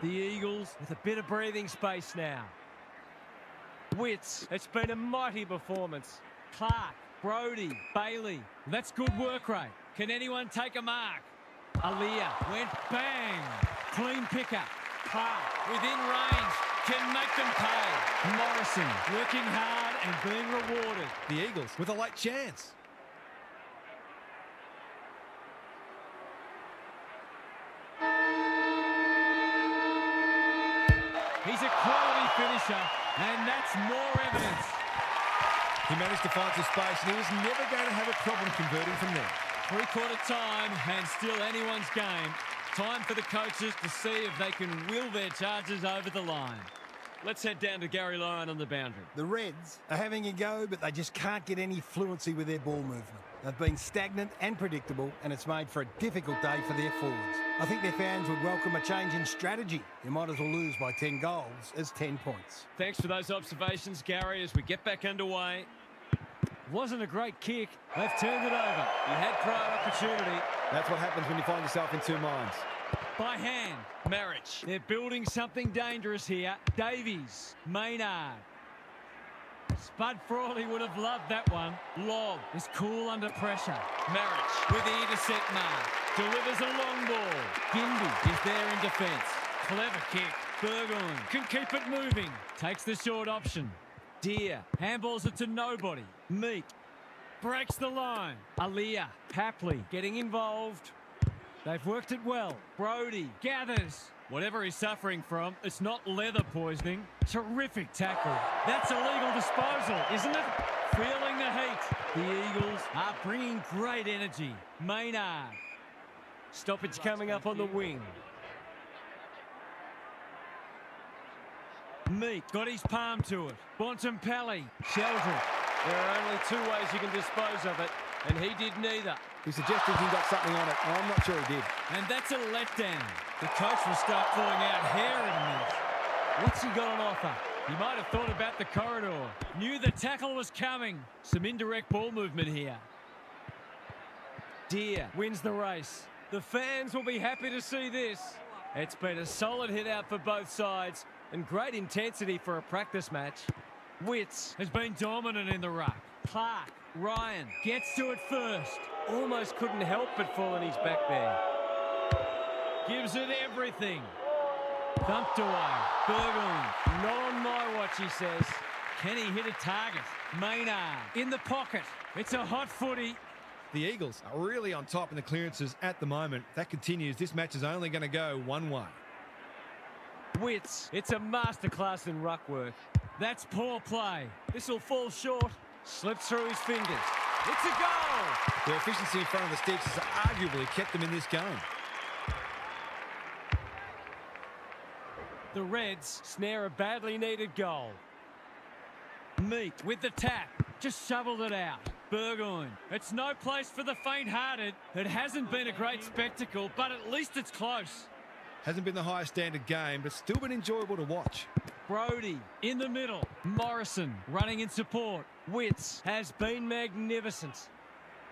The Eagles with a bit of breathing space now. Witts, it's been a mighty performance. Clark, Brody, Bailey. That's good work rate. Can anyone take a mark? Aaliyah went bang. Clean pickup. Clark within range. Can make them pay. Morrison working hard and being rewarded.
The Eagles with a late chance.
He's a quality finisher, and that's more evidence.
He managed to find some space, and he was never going to have a problem converting from there.
Three-quarter time, and still anyone's game. Time for the coaches to see if they can will their charges over the line. Let's head down to Gary Lyon on the boundary.
The Reds are having a go, but they just can't get any fluency with their ball movement. They've been stagnant and predictable, and it's made for a difficult day for their forwards. I think their fans would welcome a change in strategy. You might as well lose by 10 goals as 10 points.
Thanks for those observations, Gary, as we get back underway. Wasn't a great kick. They've turned it over. He had prior opportunity.
That's what happens when you find yourself in two minds.
By hand, Marriage. They're building something dangerous here. Davies, Maynard. Spud Frawley would have loved that one. Lobb is cool under pressure. Marriage with the intercept mark. Delivers a long ball. Gindy is there in defence. Clever kick. Burgoyne can keep it moving. Takes the short option. Deer handballs it to nobody. Meek breaks the line. Aaliyah, Hapley getting involved. They've worked it well. Brody gathers. Whatever he's suffering from, it's not leather poisoning. Terrific tackle. That's a legal disposal, isn't it? Feeling the heat. The Eagles are bringing great energy. Maynard. Stoppage coming up on the wing. Meek got his palm to it. Bontempelli. Sheldrick. There are only two ways you can dispose of it, and he did neither.
He suggested he got something on it. I'm not sure he did.
And that's a letdown. The coach will start pulling out hair in a minute. What's he got on offer? He might have thought about the corridor. Knew the tackle was coming. Some indirect ball movement here. Deer wins the race. The fans will be happy to see this. It's been a solid hit out for both sides and great intensity for a practice match. Witts has been dominant in the ruck. Clark, Ryan gets to it first. Almost couldn't help but fall on his back there. Gives it everything. Thumped away. Burgoyne, not on my watch, he says. Can he hit a target? Maynard in the pocket. It's a hot footy.
The Eagles are really on top in the clearances at the moment. If that continues, this match is only going to go one way.
Wits, it's a masterclass in ruck work. That's poor play. This will fall short. Slips through his fingers. It's a goal!
Their efficiency in front of the sticks has arguably kept them in this game.
The Reds snare a badly needed goal. Meek with the tap. Just shoveled it out. Burgoyne. It's no place for the faint-hearted. It hasn't been a great spectacle, but at least it's close.
Hasn't been the highest standard game, but still been enjoyable to watch.
Brody in the middle. Morrison running in support. Wits has been magnificent.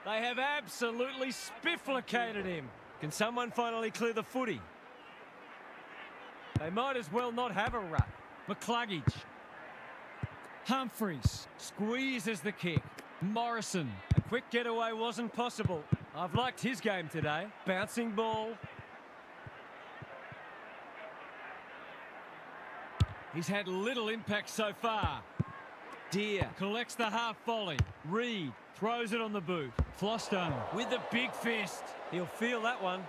They have absolutely spifflicated him. Can someone finally clear the footy? They might as well not have a ruck. McCluggage. Humphries squeezes the kick. Morrison. A quick getaway wasn't possible. I've liked his game today. Bouncing ball. He's had little impact so far. Deer collects the half volley. Reed throws it on the boot. Flostone with the big fist. He'll feel that one.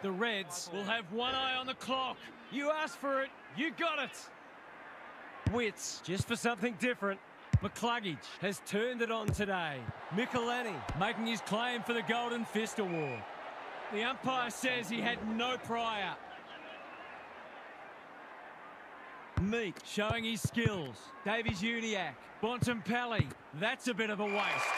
The Reds will have one eye on the clock. You asked for it, you got it. Wits, just for something different. McCluggage has turned it on today. Michelini making his claim for the Golden Fist Award. The umpire says he had no prior. Meek showing his skills. Davies-Uniacke. Bontempelli. That's a bit of a waste.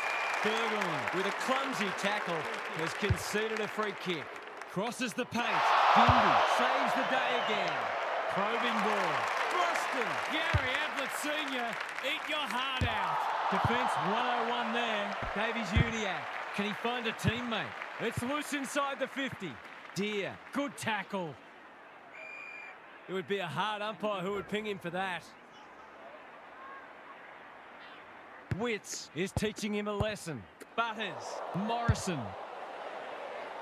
Burgoyne with a clumsy tackle has conceded a free kick. Crosses the paint. Gindy saves the day again. Probing ball. Boston. Gary Ablett Sr. Eat your heart out. Defence 101 there. Davies-Uniacke. Can he find a teammate? It's loose inside the 50. Deer. Good tackle. It would be a hard umpire who would ping him for that. Wits is teaching him a lesson. Butters. Morrison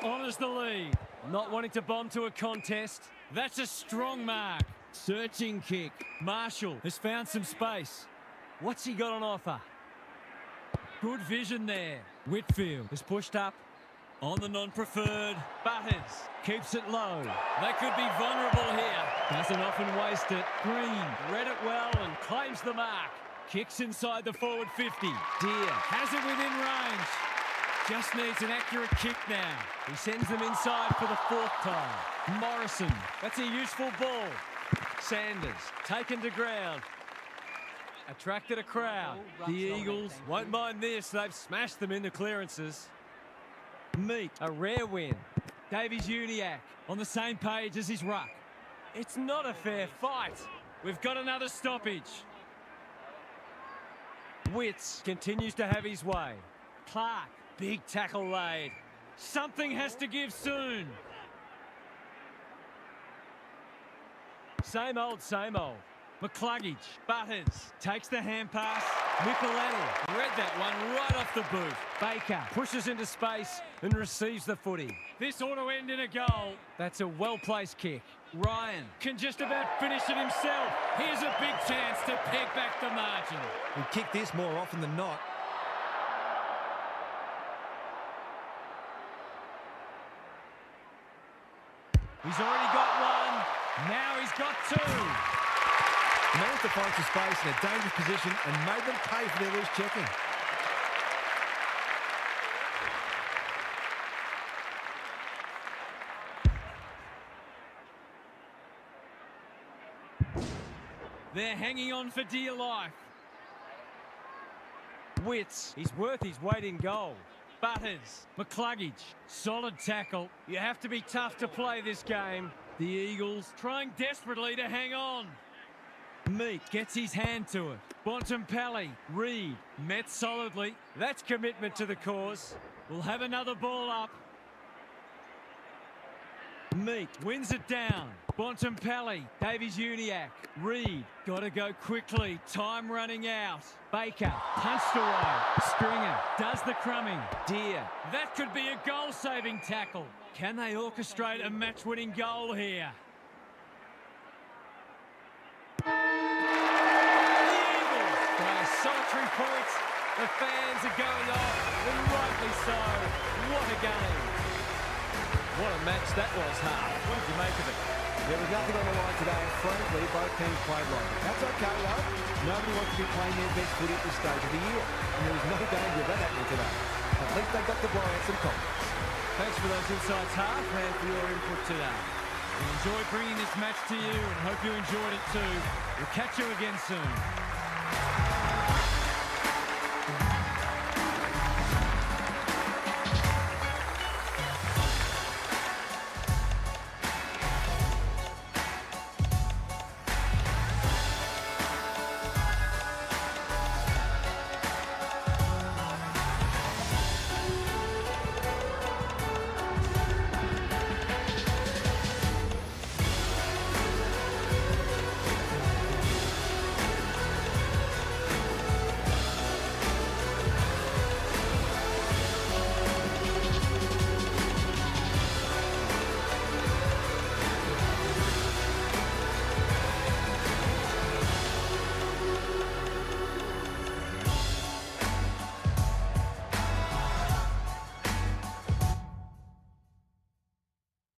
honours the lead. Not wanting to bomb to a contest. That's a strong mark. Searching kick. Marshall has found some space. What's he got on offer? Good vision there. Whitfield is pushed up. On the non-preferred. Butters keeps it low. They could be vulnerable here. Doesn't often waste it. Green read it well and claims the mark. Kicks inside the forward 50. Deer has it within range. Just needs an accurate kick now. He sends them inside for the fourth time. Morrison, that's a useful ball. Sanders taken to ground. Attracted a crowd. The Eagles won't mind this. They've smashed them into clearances. Meek, a rare win. Davies-Uniacke on the same page as his ruck. It's not a fair fight. We've got another stoppage. Wits continues to have his way. Clark, big tackle laid. Something has to give soon. Same old, same old. McCluggage, Butters, takes the hand pass. Michelini read that one right off the boot. Baker pushes into space and receives the footy. This ought to end in a goal. That's a well-placed kick. Ryan can just about finish it himself. Here's a big chance to peg back the margin.
We kick this more often than not.
He's already got one. Now he's got two.
Managed to find some space in a dangerous position and made them pay for their loose checking.
They're hanging on for dear life. Wits, he's worth his weight in gold. Butters, McCluggage, solid tackle. You have to be tough to play this game. The Eagles trying desperately to hang on. Meek gets his hand to it. Bontempelli, Reed, met solidly. That's commitment to the cause. We'll have another ball up. Meek wins it down. Bontempelli, Davies-Uniacke, Reed, got to go quickly. Time running out. Baker punched away. Stringer does the crumbing. Deer, that could be a goal-saving tackle. Can they orchestrate a match-winning goal here? Solitary points. The fans are going off, and rightly so. What a game. What a match that was, Hart. What did you make of it?
There was nothing on the line today, and frankly, both teams played like it. That's okay, though. Nobody wants to be playing their best footy at this stage of the year, and there was no danger of that happening today. At least they got the blow out some confidence.
Thanks for those insights, Half, and for your input today. We enjoyed bringing this match to you and hope you enjoyed it too. We'll catch you again soon.